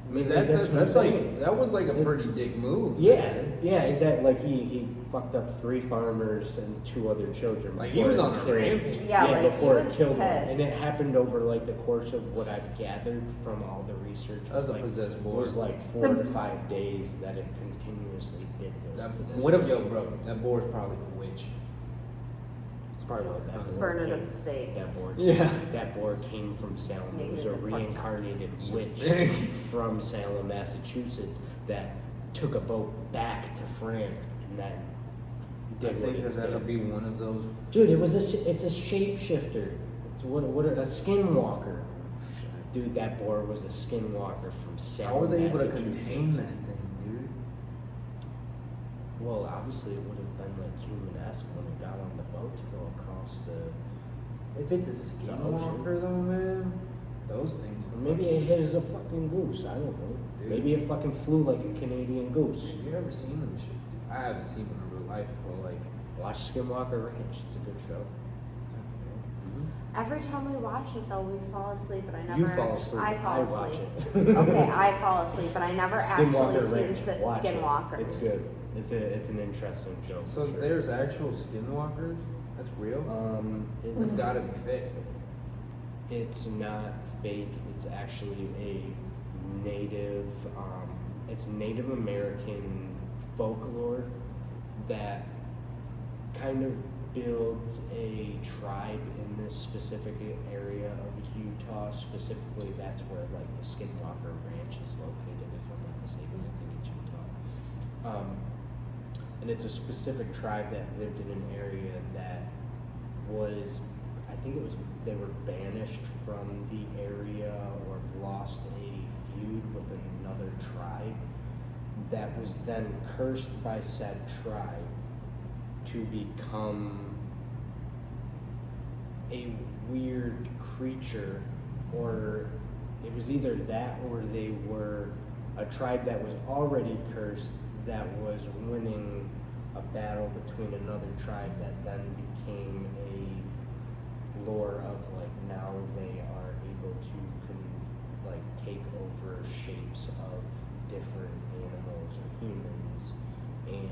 A: Maybe
B: That's
A: that's what I'm
B: that's like
A: saying.
B: that was like a pretty dick move.
A: Yeah,
B: man.
A: yeah, exactly. Like he fucked up 3 farmers and 2 other children.
B: Like, he
A: before
B: was
A: it
B: on a
A: killed-
B: rampage.
C: Yeah, like, he
A: before
C: was
A: it killed them,
C: pissed.
A: and it happened over like the course of what I've gathered from all the research.
B: That was a
A: like,
B: possessed
A: It
B: boar.
A: was like 4 to 5 days that it continuously did this.
B: That,
A: to this.
B: what if, yo, bro? That boar's probably a witch. It's probably
A: Yo,
B: what
A: that
B: happened.
A: boar
C: Burn it
A: came-
C: at the stake.
A: That boar.
B: Yeah.
A: That boar came from Salem. It was
C: Maybe
A: a
C: the pork
A: reincarnated
B: chops.
A: witch from Salem, Massachusetts, that took a boat back to France and then
B: I
A: did what
B: think
A: it
B: that that'll
A: did.
B: be one of those.
A: Dude, it's a shapeshifter. It's what a skinwalker. Dude, that boar was a skinwalker from Salem.
B: How were they able to
A: Massachusetts.
B: contain that thing, dude?
A: Well, obviously it would have been like human-esque when it got on the boat to go across the.
B: If it's a skinwalker, though, man, those things.
A: Or maybe it hit as a fucking goose. I don't know.
B: Dude.
A: Maybe it fucking flew like a Canadian goose.
B: Have you ever seen them shits, dude? I haven't seen them in real life, but like.
A: Watch Skinwalker Ranch. It's a good show.
C: Every time we watch it though, we fall asleep, but I never.
A: You fall asleep.
C: I fall
A: watch
C: asleep.
A: it.
C: Okay, I fall asleep, but I never actually
A: Skinwalker
C: see
A: Ranch.
C: the
A: Watch it.
C: skinwalkers.
A: It's good. It's an interesting show.
B: So
A: for sure.
B: there's actual skinwalkers? That's real? That's
A: It's
B: gotta be fake.
A: It's not fake. It's actually a native. It's Native American folklore that kind of builds a tribe in this specific area of Utah. Specifically, that's where like the Skinwalker Ranch is located. If I'm not mistaken, I think it's Utah. And it's a specific tribe that lived in an area that was, I think it was, they were banished from the area or lost a feud with another tribe that was then cursed by said tribe to become a weird creature, or it was either that or they were a tribe that was already cursed that was winning a battle between another tribe that then became a lore of like now they are able to like take over shapes of different animals or humans and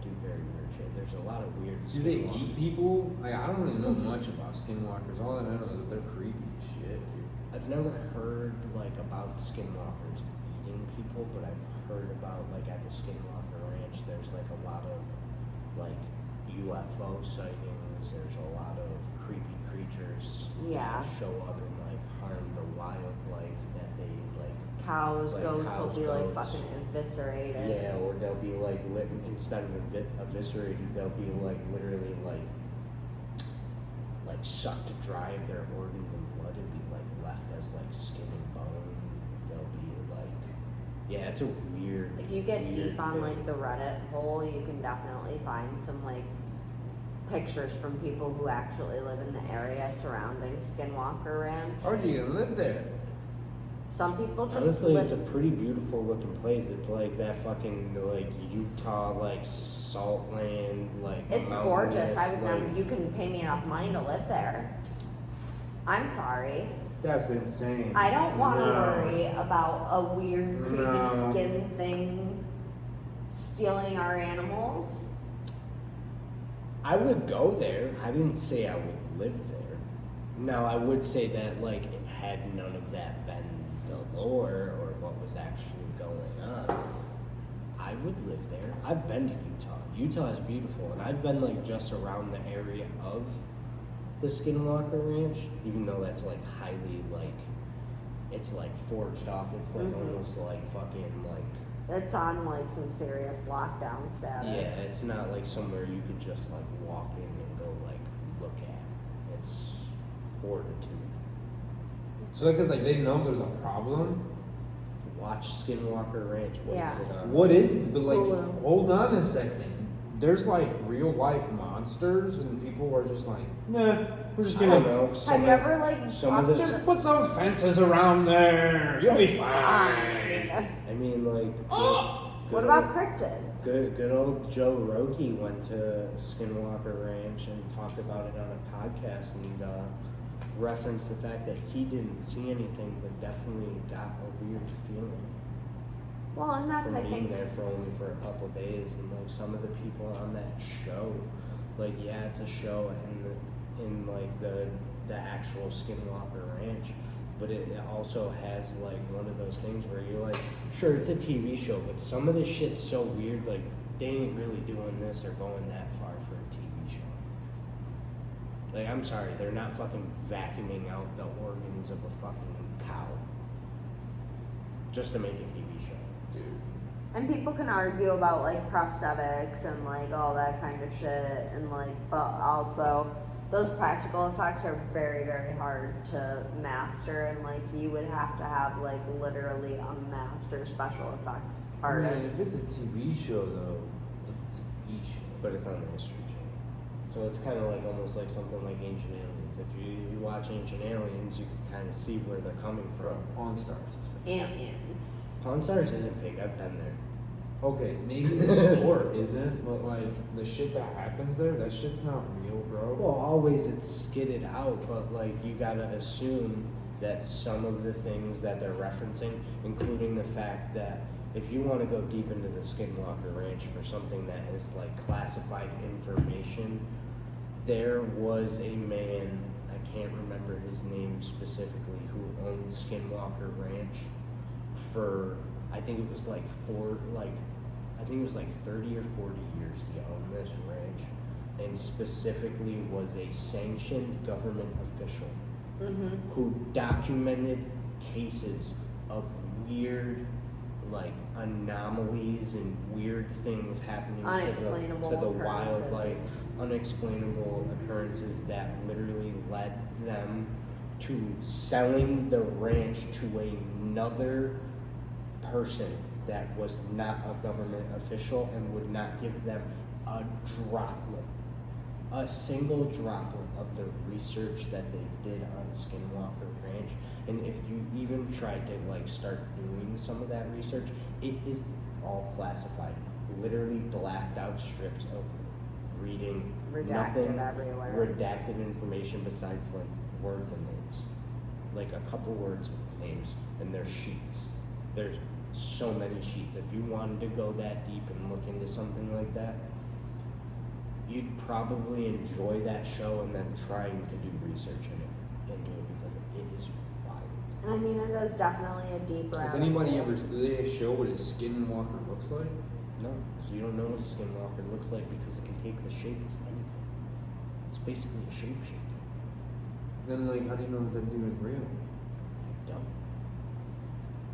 A: do very weird shit. There's a lot of weird
B: Do they
A: skinwalkers.
B: eat people? Like, I don't really know much about skinwalkers. All I know is that they're creepy as shit, dude.
A: I've never heard like about skinwalkers eating people, but I've heard about like at the Skinwalker Ranch there's like a lot of like UFO sightings, there's a lot of creepy creatures
C: Yeah.
A: that show up and like harm the wildlife that they like
C: Cows,
A: Like
C: goats will
A: cows,
C: be like
A: goats.
C: fucking eviscerated.
A: yeah, or they'll be like lit instead of eviscerated, they'll be like literally like sucked dry of their organs and blood and be like left as like skin and bone. They'll be like, yeah, it's a weird.
C: If you get
A: weird
C: deep on
A: thing.
C: like the Reddit hole, you can definitely find some like pictures from people who actually live in the area surrounding Skinwalker Ranch.
B: How would you even live there?
C: Some people just
A: Honestly,
C: live.
A: it's a pretty beautiful looking place. It's like that fucking like Utah like salt land like.
C: It's gorgeous. I would
A: mountainous,
C: never.
A: like-
C: You can pay me enough money to live there. I'm sorry.
B: That's insane.
C: I don't want to
B: No.
C: worry about a weird, creepy
B: No.
C: skin thing stealing our animals.
A: I would go there. I didn't say I would live there. Now I would say that like had none of that been the lore or what was actually going on, I would live there. I've been to Utah. Utah is beautiful, and I've been like just around the area of the Skinwalker Ranch, even though that's like highly like it's like forged off. It's like
C: Mhm.
A: almost like fucking like
C: It's on like some serious lockdown status.
A: yeah, it's not like somewhere you could just like walk in and go like look at. It's fortitude.
B: So, because like they know there's a problem.
A: Watch Skinwalker Ranch. What is
C: Yeah.
A: it on?
B: What is? But like,
C: Hulu.
B: hold on a second. There's like real real life monsters, and people were just like, nah, we're just
A: I don't
B: gonna
A: know.
C: Have you ever like
A: some of
C: talked
A: the-
C: to
B: just put some fences around there. You'll be fine.
C: Fine.
A: I mean, like.
C: What about cryptids?
A: Good old Joe Rogan went to Skinwalker Ranch and talked about it on a podcast and referenced the fact that he didn't see anything, but definitely got a weird feeling
C: Well, and that's
A: from
C: I
A: being
C: think
A: there for only for a couple days. And like some of the people on that show, like yeah, it's a show in like the actual Skinwalker Ranch. But it also has like one of those things where you're like, sure, it's a TV show, but some of the shit's so weird, like they ain't really doing this or going that far for a TV show. Like, I'm sorry, they're not fucking vacuuming out the organs of a fucking cow just to make a TV show.
B: Dude.
C: and people can argue about like prosthetics and like all that kind of shit and like but also those practical effects are very, very hard to master, and like you would have to have like literally a master special effects artist.
B: Man, if it's a TV show though, it's a TV show.
A: But it's not a history show. So it's kind of like almost like something like Ancient Aliens. If you watch Ancient Aliens, you can kind of see where they're coming
B: Bro,
A: from.
B: Pawn Stars is fake.
C: Aliens.
A: Pawn Stars isn't fake, I've been there.
B: Okay, maybe the store isn't, but like the shit that happens there, that shit's not real, bro.
A: Well, always it's skidded out, but like you gotta assume that some of the things that they're referencing, including the fact that if you want to go deep into the Skinwalker Ranch for something that is like classified information, there was a man, I can't remember his name specifically, who owned Skinwalker Ranch for I think it was like 30 or 40 years he owned this ranch, and specifically was a sanctioned government official
C: Mm-hmm.
A: who documented cases of weird like anomalies and weird things happening
C: Unexplainable
A: to the
C: occurrences.
A: wildlife, unexplainable occurrences that literally led them to selling the ranch to another person that was not a government official and would not give them a droplet, a single droplet of the research that they did on Skinwalker Ranch. And if you even tried to like start doing some of that research, it is all classified. Literally blacked out strips of reading,
C: Redacted
A: nothing,
C: everywhere.
A: redacted information besides like words and names. Like a couple words, names, and there's sheets. There's so many sheets. If you wanted to go that deep and look into something like that, you'd probably enjoy that show and then trying to do research into it because it is wild.
C: And I mean, it is definitely a deep rabbit
B: Has anybody
C: hole.
B: ever, do they show what a skinwalker looks like?
A: No, so you don't know what a skinwalker looks like because it can take the shape of anything. It's basically a shapeshifter.
B: Then like, how do you know that that's even real?
A: You don't.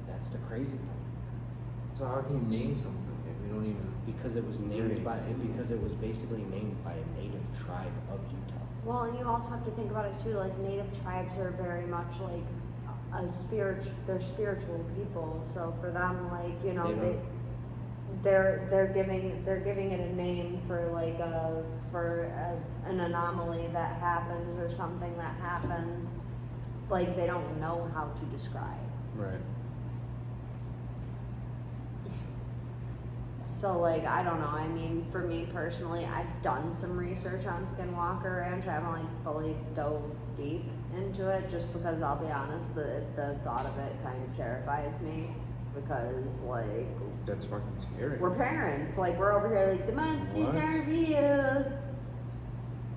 A: That's the crazy part.
B: So how can you name something if we don't even?
A: Because it was named by because it was basically named by a native tribe of Utah.
C: Well, and you also have to think about it too. Like native tribes are very much like they're spiritual people. So for them, like you know,
A: They
C: they're giving it a name for like an anomaly that happens or something that happens. Like they don't know how to describe.
B: Right.
C: So like I don't know. I mean, for me personally, I've done some research on Skinwalker Ranch. I haven't like fully dove deep into it, just because I'll be honest, the thought of it kind of terrifies me, because like
B: That's fucking scary.
C: we're parents, like we're over here like the monsters
B: What?
C: aren't real.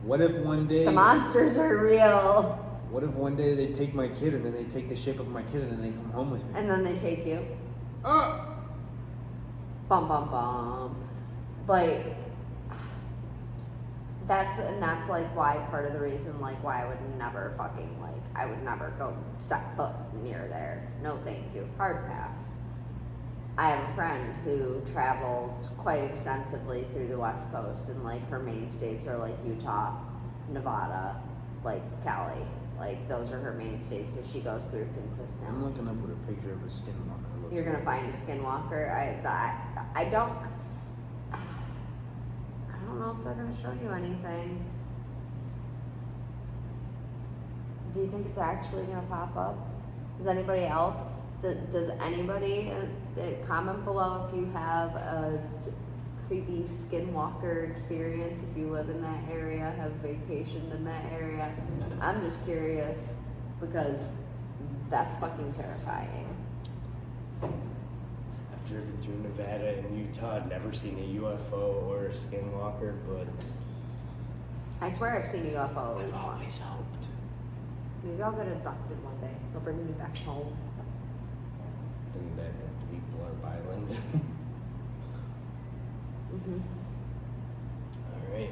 B: What if one day?
C: The monsters are real,
B: What if one day they take my kid and then they take the shape of my kid and then they come home with me?
C: and then they take you.
B: Ah!
C: Bum bum bum. Like that's like why part of the reason like why I would never fucking like I would never go set foot near there. No thank you. Hard pass. I have a friend who travels quite extensively through the West Coast, and like her main states are like Utah, Nevada, like Cali. Like those are her main states that she goes through
B: I'm
C: consistently.
B: looking up what a picture of a skinwalker looks
C: You're gonna
B: like.
C: find a skinwalker. I don't don't know if they're gonna show you anything. Do you think it's actually gonna pop up? Does anybody else? Does anybody comment below if you have a creepy skinwalker experience? If you live in that area, have vacationed in that area? I'm just curious because that's fucking terrifying.
A: I've driven through Nevada and Utah. I've never seen a UFO or a skinwalker, but
C: I swear I've seen a UFO at
A: I've
C: least once.
A: always hoped.
C: Maybe I'll get abducted one day. They'll bring me back home.
A: And that bleep blurb island.
C: Mm-hmm.
A: Alright.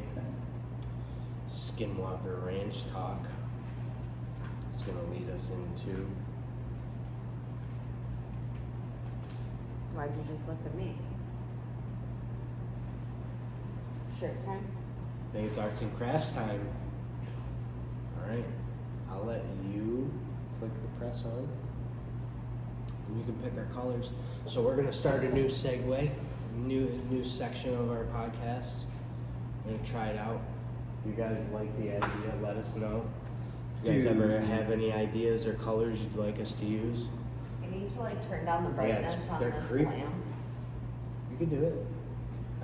A: Skinwalker Ranch talk. It's gonna lead us into.
C: Why'd you just look at me? Shirt time?
A: I think it's arts and crafts time. Alright. I'll let you click the press on. And you can pick our colors. So we're gonna start a new segue, new section of our podcast. We're gonna try it out. If you guys like the idea, let us know. If you guys ever have any ideas or colors you'd like us to use,
C: I need to like turn down the
A: Yeah,
C: brightness on
A: they're
C: this
A: creepy.
C: lamp.
A: you can do it.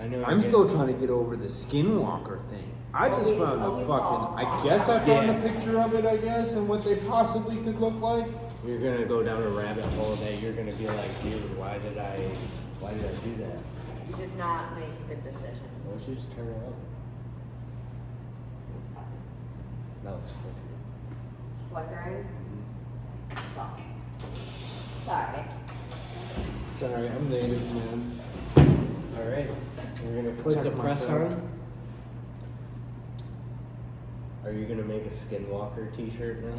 A: I know.
B: I'm
A: you're
B: still
A: getting-
B: trying to get over the skinwalker thing. I just
C: Always-
B: found a
C: always
B: fucking.
C: all-
B: I guess I found
A: Yeah.
B: a picture of it. I guess and what they possibly could look like.
A: You're gonna go down a rabbit hole that you're gonna be like, dude, why did I do that?
C: You did not make a good decision.
A: Why don't you just turn it on?
C: It's fine.
A: No, it's flickering.
C: It's flickering. It's off. Sorry.
B: Sorry, I'm native, man.
A: Alright, we're gonna click the
B: Check
A: press
B: myself.
A: on. Are you gonna make a Skinwalker t-shirt now?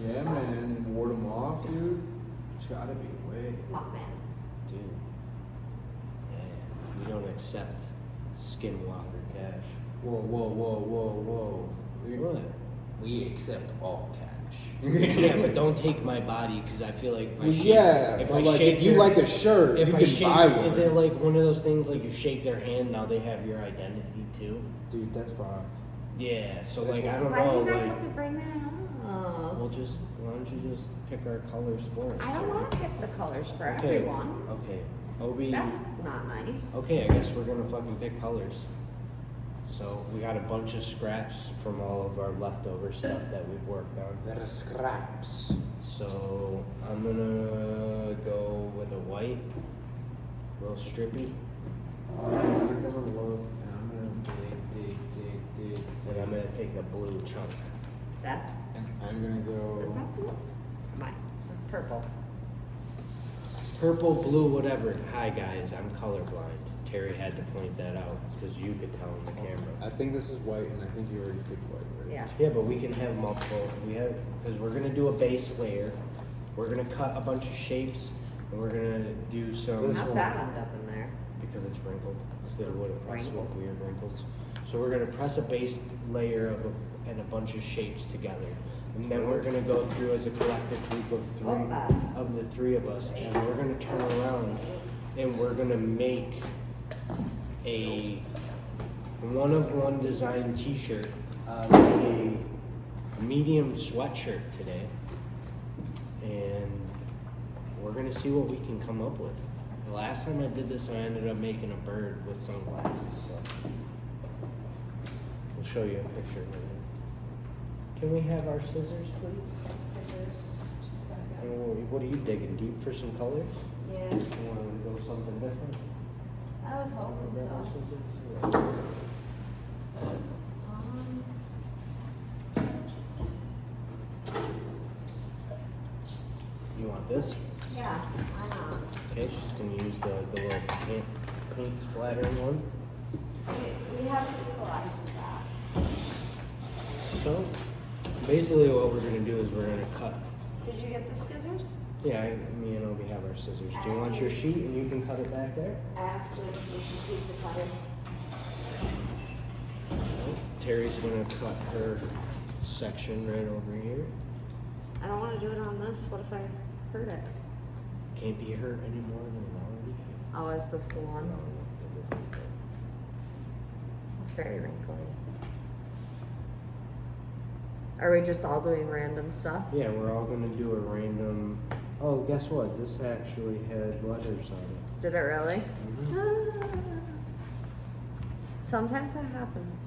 B: Yeah, man. Ward them off, dude. It's gotta be a way.
C: Mothman.
A: Dude. Yeah, we don't accept Skinwalker cash.
B: Whoa, whoa, whoa, whoa, whoa.
A: What?
B: We accept all cash.
A: Yeah, but don't take my body because I feel like if I
B: Well,
A: shake,
B: yeah,
A: if
B: but
A: I
B: like
A: shake
B: if you
A: their-
B: like a shirt,
A: if
B: you
A: I
B: can
A: shake,
B: buy one.
A: is it like one of those things like you shake their hand, now they have your identity too?
B: Dude, that's fucked.
A: Yeah, so
B: That's
A: like
B: what-
A: I don't
C: Why do
A: know,
C: you guys
A: like
C: have to bring that up?
A: why don't you just pick our colors for us?
C: I don't want to pick the colors for
A: Okay,
C: everyone.
A: okay. Obi.
C: That's not nice.
A: Okay, I guess we're gonna fucking pick colors. So we got a bunch of scraps from all of our leftover stuff that we've worked on.
B: They're scraps.
A: So I'm gonna go with a white, real strippy,
B: I'm gonna look and I'm gonna dig.
A: and I'm gonna take the blue chunk.
C: That's,
B: And I'm gonna
C: is
B: go.
C: that blue? Mine. That's purple.
A: Purple, blue, whatever. Hi guys, I'm colorblind. Terry had to point that out because you could tell in the camera.
B: I think this is white, and I think you already picked white, right?
C: Yeah.
A: Yeah, but we can have multiple. We have because we're gonna do a base layer. We're gonna cut a bunch of shapes, and we're gonna do some
B: This
C: How'd
B: one.
C: that end up in there?
A: because it's wrinkled. Instead of would have pressed with
C: Wrinkled.
A: weird wrinkles. So we're gonna press a base layer of and a bunch of shapes together, and then we're gonna go through as a collective group of three
C: Opa.
A: of the three of us, and we're gonna turn around and we're gonna make a one-of-one design T-shirt, a medium sweatshirt today, and we're gonna see what we can come up with. The last time I did this, I ended up making a bird with sunglasses. So we'll show you a picture later. Can we have our scissors, please? And what are you digging deep for some colors?
C: Yeah,
A: You want to go something different?
C: I was hoping
A: Grab our
C: so.
A: scissors? You want this?
C: Yeah, why not?
A: Okay, she's gonna use the little paint splattering one.
C: We have to equalize that.
A: So, basically what we're gonna do is we're gonna cut.
C: Did you get the scissors?
A: Yeah, me and Obi have our scissors. Do you want your sheet and you can cut it back there?
C: After this pizza cutter.
A: Terry's gonna cut her section right over here.
C: I don't want to do it on this. What if I hurt it?
A: Can't be hurt any more than it already is.
C: Oh, is this the one?
A: No, it isn't.
C: Let's It's very wrinkly. Are we just all doing random stuff?
A: Yeah, we're all gonna do a random. Oh, guess what? This actually had letters on it.
C: Did it really?
A: Mhm.
C: Sometimes that happens.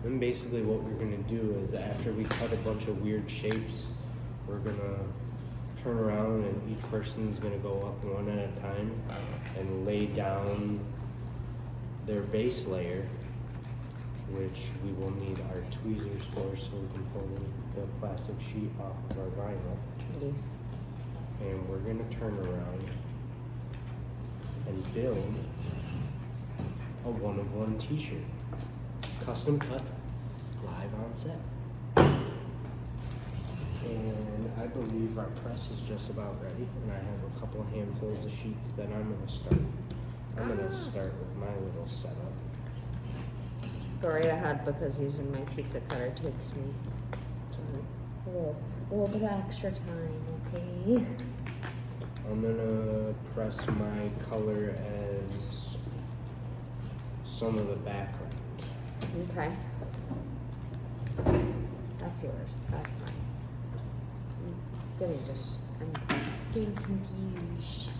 A: And basically, what we're gonna do is after we cut a bunch of weird shapes, we're gonna turn around and each person's gonna go up one at a time and lay down their base layer, which we will need our tweezers for so we can pull the plastic sheet off of our vinyl.
C: Please.
A: And we're gonna turn around and build a one-of-one t-shirt. Custom cut, live on set. And I believe our press is just about ready, and I have a couple of handfuls of sheets that I'm gonna start. I'm gonna start with my little setup.
C: Go right ahead because using my pizza cutter takes me a little bit of extra time, okay?
A: I'm gonna press my color as some of the background.
C: Okay. That's yours. That's mine. I'm getting confused.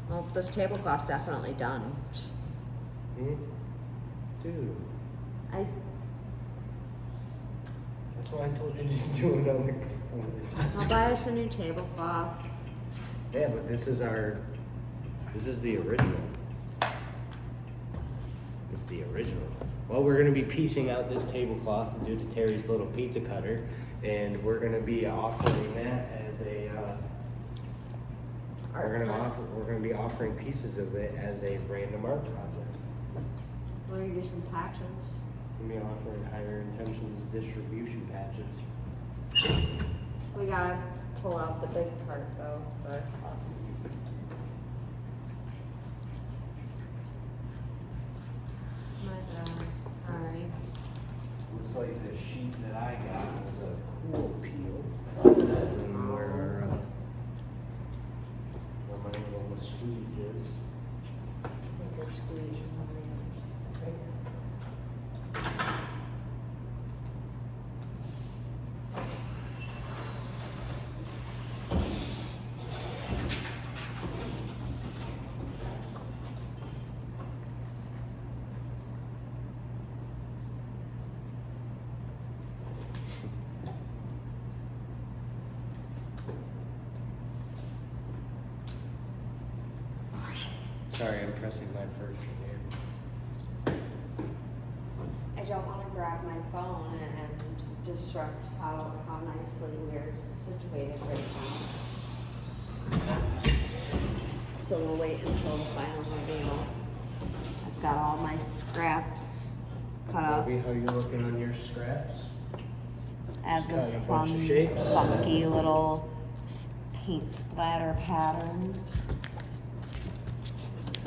C: Well, this tablecloth's definitely done.
A: Dude,
C: I
A: that's why I told you to do it on the colors.
C: I'll buy us a new tablecloth.
A: Yeah, but this is the original. It's the original. Well, we're gonna be piecing out this tablecloth due to Terry's little pizza cutter, and we're gonna be offering that as a. We're gonna be offering pieces of it as a random art project.
C: We're using patches.
A: We're gonna be offering higher intentions distribution patches.
C: We gotta pull out the big part though for us. My bad. Sorry.
A: Looks like the sheet that I got was a cool peel. And where my little squeege is.
C: Finger squeeze on the
A: Sorry, I'm pressing my first here.
C: I don't want to grab my phone and disrupt how nicely we're situated right now. So we'll wait until the final reveal. I've got all my scraps cut up.
A: Bobby, how you looking on your scraps?
C: Add
A: Just
C: this
A: got a bunch of
C: fun,
A: shapes.
C: funky little paint splatter pattern.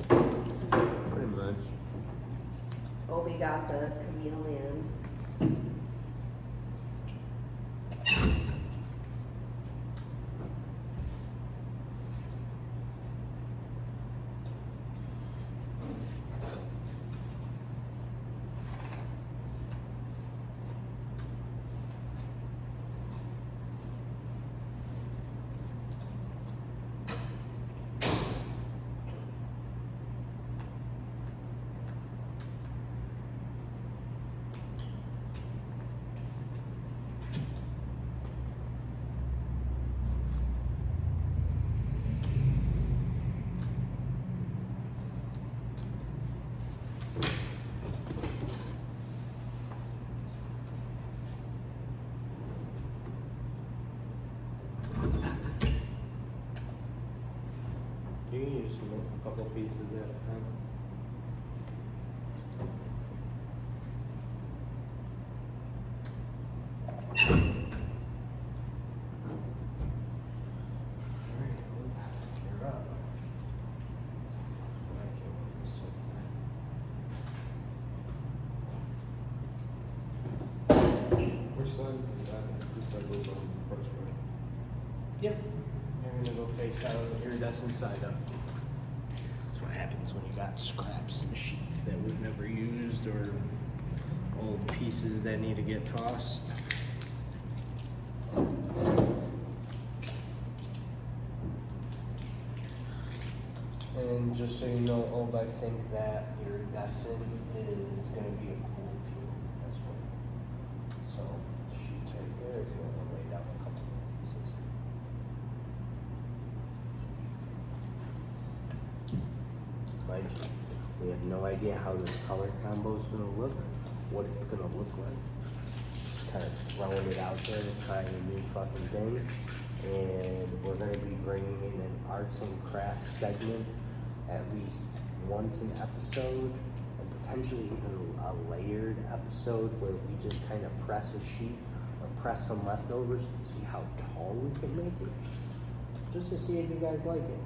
B: Pretty much.
C: Obi got the chameleon.
A: You can use a couple pieces at a time.
B: side is this side? This side goes on first, right?
A: Yep. You're gonna go face out of the iridescent side up. That's what happens when you got scraps and sheets that we've never used or old pieces that need to get tossed. And just so you know, Old, I think that iridescent is gonna be a cool peel as well. So sheets right there if you want to lay down a couple of pieces. Mind you, we have no idea how this color combo is gonna look, what it's gonna look like. Just kind of throwing it out there, trying a new fucking thing. And we're gonna be bringing in an arts and crafts segment at least once an episode, and potentially even a layered episode where we just kind of press a sheet or press some leftovers and see how tall we can make it, just to see if you guys like it.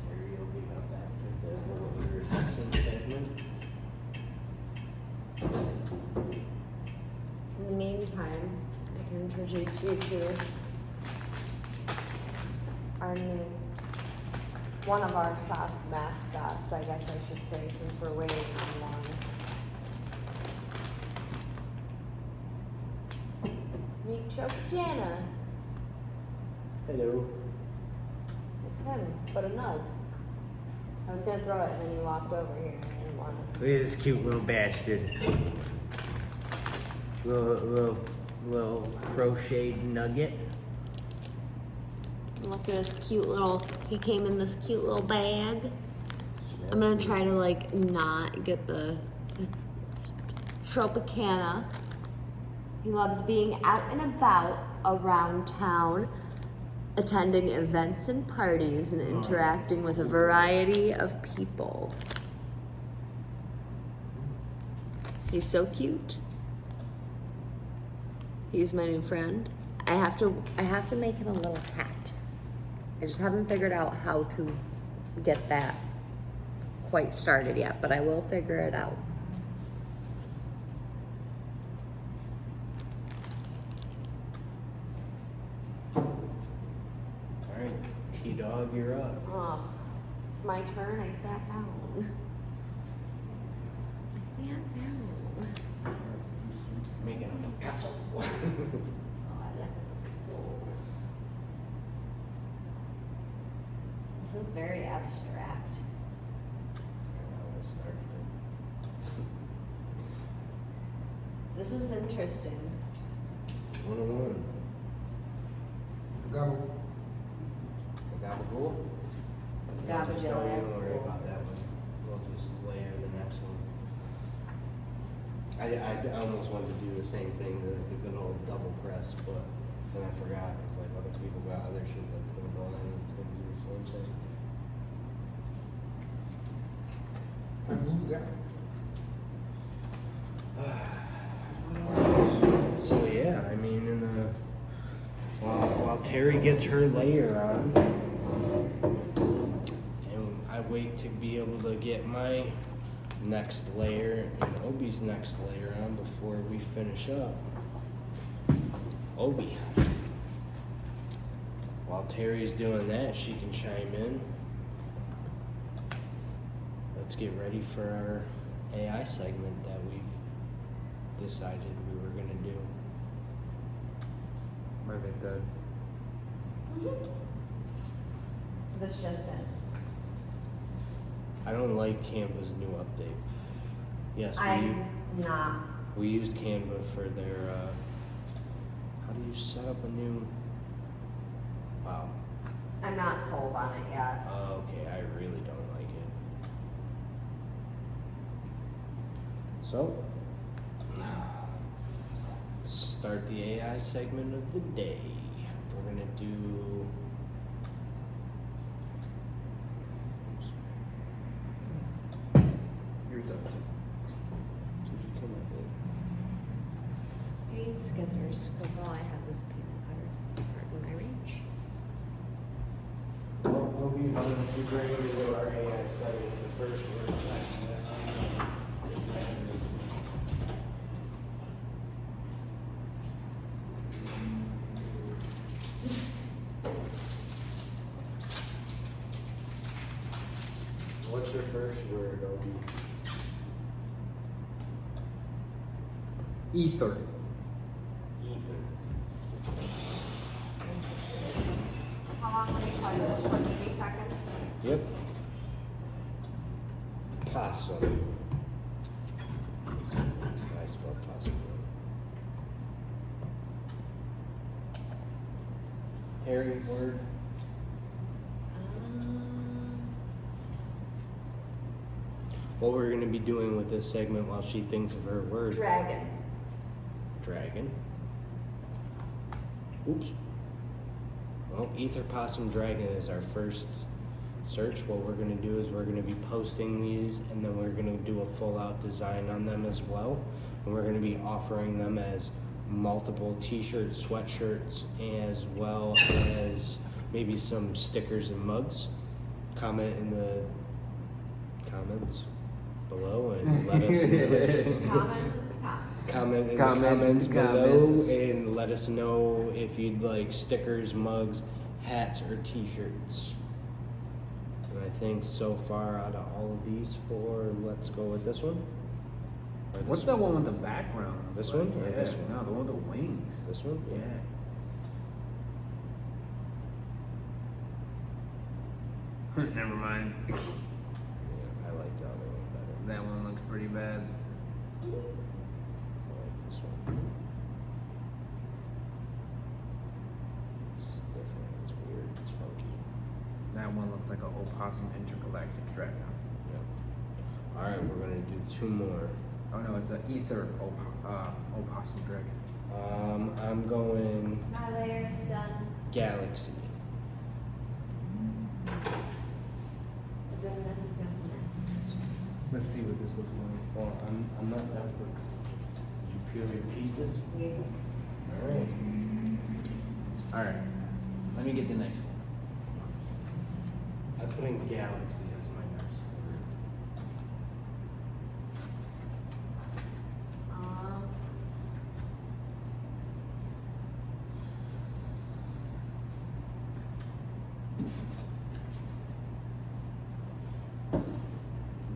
A: Terry will be up after the little iridescent segment.
C: In the meantime, I can introduce you to our new, one of our shop mascots, I guess I should say, since we're waiting on one. Meet Tropicana.
A: Hello.
C: It's him, but a nub. I was gonna throw it and then you walked over here and I didn't want to.
A: Look at this cute little bastard. Little crocheted nugget.
C: Look at this cute little, he came in this cute little bag. I'm gonna try to like not get the Tropicana. He loves being out and about around town, attending events and parties and interacting with a variety of people. He's so cute. He's my new friend. I have to make him a little hat. I just haven't figured out how to get that quite started yet, but I will figure it out.
A: Alright, T-Dog, you're up.
C: Oh, it's my turn. I sat down. I sat down.
A: Making a Picasso.
C: Oh, I like it so. This is very abstract. This is interesting.
A: 101.
B: Gobble.
A: Gabagool?
C: Gabagool,
A: Don't
C: yes.
A: even worry about that one. We'll just layer the next one. I almost wanted to do the same thing, the good old double press, but then I forgot. It's like other people got other shit that's gonna go in and it's gonna do the same thing. So yeah, I mean, while Terry gets her layer on, and I wait to be able to get my next layer and Obi's next layer on before we finish up. Obi. While Terry's doing that, she can chime in. Let's get ready for our AI segment that we've decided we were gonna do.
B: My bad, Dad.
C: This just in.
A: I don't like Canva's new update. Yes,
C: I'm not.
A: we used Canva for their, how do you set up a new, wow.
C: I'm not sold on it yet.
A: Okay, I really don't like it. So, let's start the AI segment of the day. We're gonna do
D: Skizzers, but all I had was pizza cutter. Pardon my reach.
A: Well, we'll be running super into our AI site with the first word. What's your first word, Obi?
B: Ether.
A: Ether.
C: How long will you play this for? 3 seconds?
A: Yep. Possum. I spelled possum. Harry, word. What we're going to be doing with this segment while she thinks of her word.
C: Dragon.
A: Dragon. Oops. Well, Ether Possum Dragon is our first search. What we're going to do is we're going to be posting these, and then we're going to do a full out design on them as well. And we're going to be offering them as multiple t-shirts, sweatshirts, as well as maybe some stickers and mugs. Comment in the comments below and let us know. Comment in the comments below and let us know if you'd like stickers, mugs, hats, or t-shirts. And I think so far out of all of these 4, let's go with this one. Or this
B: What's that one with the background?
A: This one or
B: Yeah,
A: this one?
B: No, the one with the wings.
A: This one?
B: Yeah. Never mind.
A: Yeah, I like the other one better.
B: That one looks pretty bad.
A: I like this one. It's different. It's weird. It's funky.
B: That one looks like an opossum intergalactic dragon.
A: Yeah. All right, we're gonna do 2 more.
B: Oh no, it's an ether opossum dragon.
A: I'm going
D: My layer is done.
A: Galaxy.
D: Then who goes next?
B: Let's see what this looks like.
A: Well, I'm not done. Did you peel your pieces?
D: Yes.
A: All right.
B: All right, let me get the next one.
A: I put in Galaxy as my next word.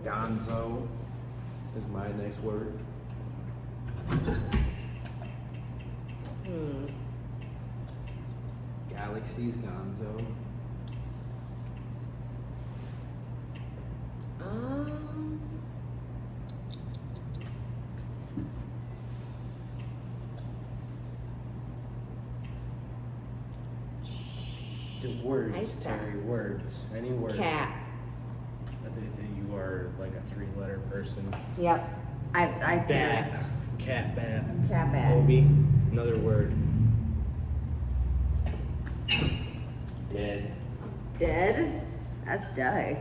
B: Gonzo is my next word. Galaxy's Gonzo.
A: The words,
D: Nice
A: Terry, words. Any word.
D: Cat.
A: I think that you are like a 3-letter person.
D: Yep. I
A: Bat. Cat, bat.
D: Cat bat.
A: Obi. Another word. Dead.
D: Dead? That's dark.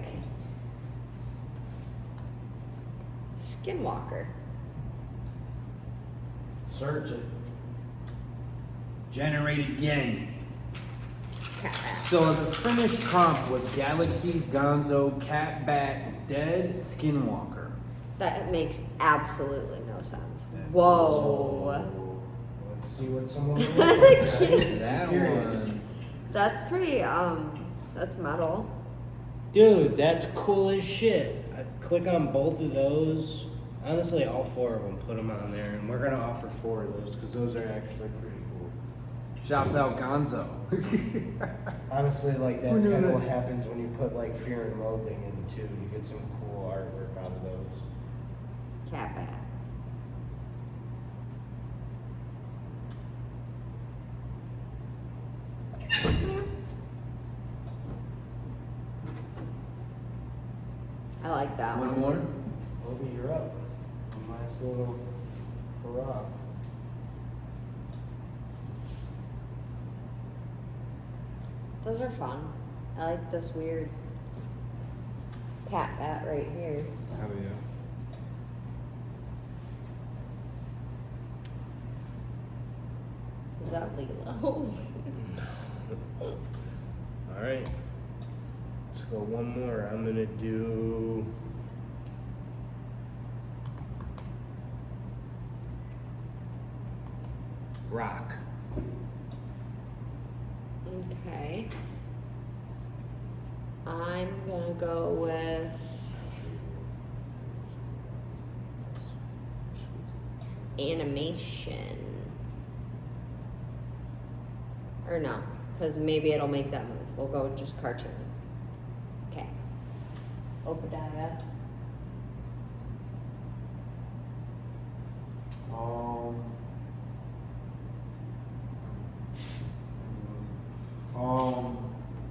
D: Skinwalker.
A: Search it.
B: Generate again.
D: Cat bat.
B: So the finished prompt was Galaxy's Gonzo, Cat Bat, Dead, Skinwalker.
D: That makes absolutely no sense. Whoa.
A: So, let's see what someone looks like. guys.
B: That
A: Curious.
B: one.
D: That's pretty, that's metal.
A: Dude, that's cool as shit. I click on both of those. Honestly, all 4 of them, put them on there, and we're gonna offer 4 of those because those are actually pretty cool.
B: Shouts out Gonzo.
A: Honestly, like
B: We're
A: that's
B: doing
A: kind of
B: that.
A: what happens when you put like Fear and Loathing in too. You get some cool artwork out of those.
D: Cat bat. I like that one.
B: One more.
A: Obi, you're up. A nice little hurrah.
D: Those are fun. I like this weird cat bat right here.
B: Hell yeah.
D: Is that Lilo?
A: All right. Let's go one more. I'm gonna do. Rock.
D: Okay. I'm gonna go with animation. Or no, because maybe it'll make that move. We'll go with just cartoon. Okay. Obadiah.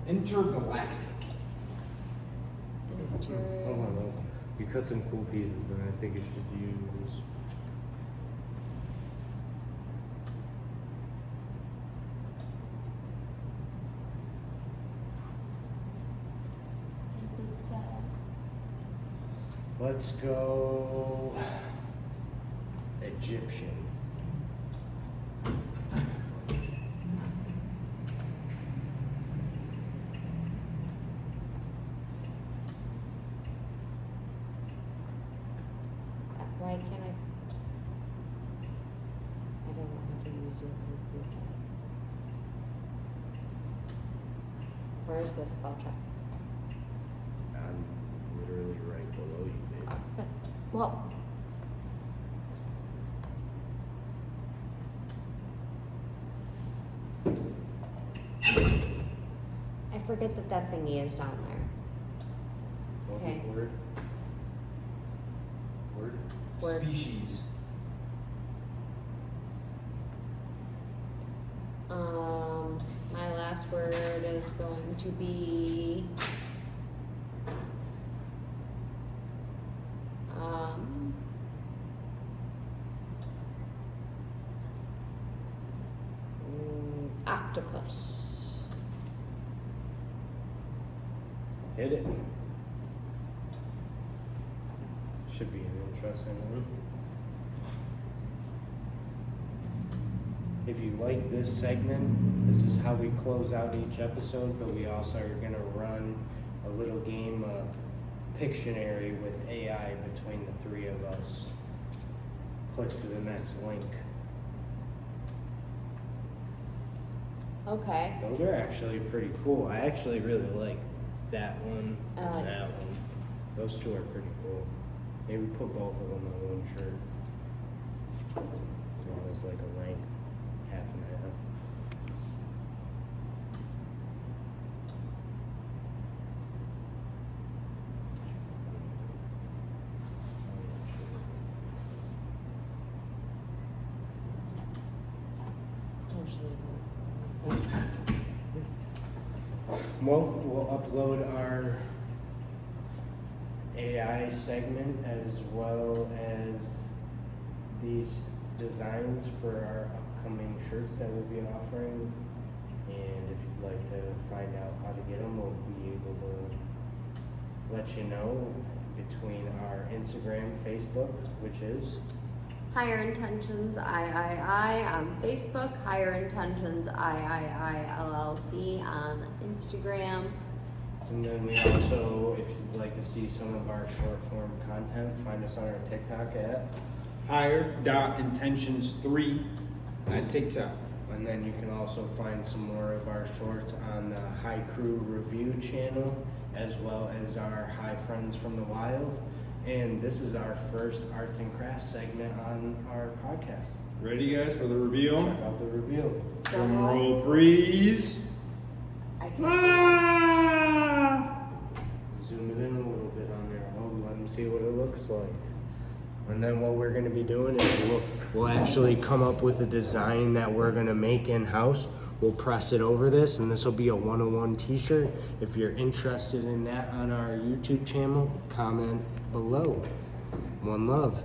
B: Intergalactic.
A: Hold on. You cut some cool pieces, and I think you should use. Let's go Egyptian.
D: Why can't I? I don't know how to use your computer. Where's the spell check?
A: I'm literally right below you, babe.
D: But, well. I forget that thingy is down there. Okay.
A: Word.
D: Word.
B: Species.
D: My last word is going to be octopus.
A: Hit it. Should be an interesting one. If you like this segment, this is how we close out each episode, but we also are going to run a little game of Pictionary with AI between the three of us. Click to the next link.
D: Okay.
A: Those are actually pretty cool. I actually really like that one and
D: like
A: that one. Those two are pretty cool. Maybe put both of them on one shirt. One is like a length, half and half. Well, we'll upload our AI segment as well as these designs for our upcoming shirts that we'll be offering. And if you'd like to find out how to get them, we'll be able to let you know between our Instagram, Facebook, which is
D: Higher Intentions III on Facebook, Higher Intentions III LLC on Instagram.
A: And then we also, if you'd like to see some of our short form content, find us on our TikTok at.
B: Higher.intentions3 at TikTok.
A: And then you can also find some more of our shorts on the High Crew Review channel, as well as our High Friends from the Wild. And this is our first arts and crafts segment on our podcast.
B: Ready, guys, for the reveal?
A: Check out the review.
B: Drum roll, please.
C: I can't.
A: Zoom it in a little bit on there. Let them see what it looks like. And then what we're going to be doing is we'll actually come up with a design that we're going to make in-house. We'll press it over this, and this will be a 101 t-shirt. If you're interested in that on our YouTube channel, comment below. One love.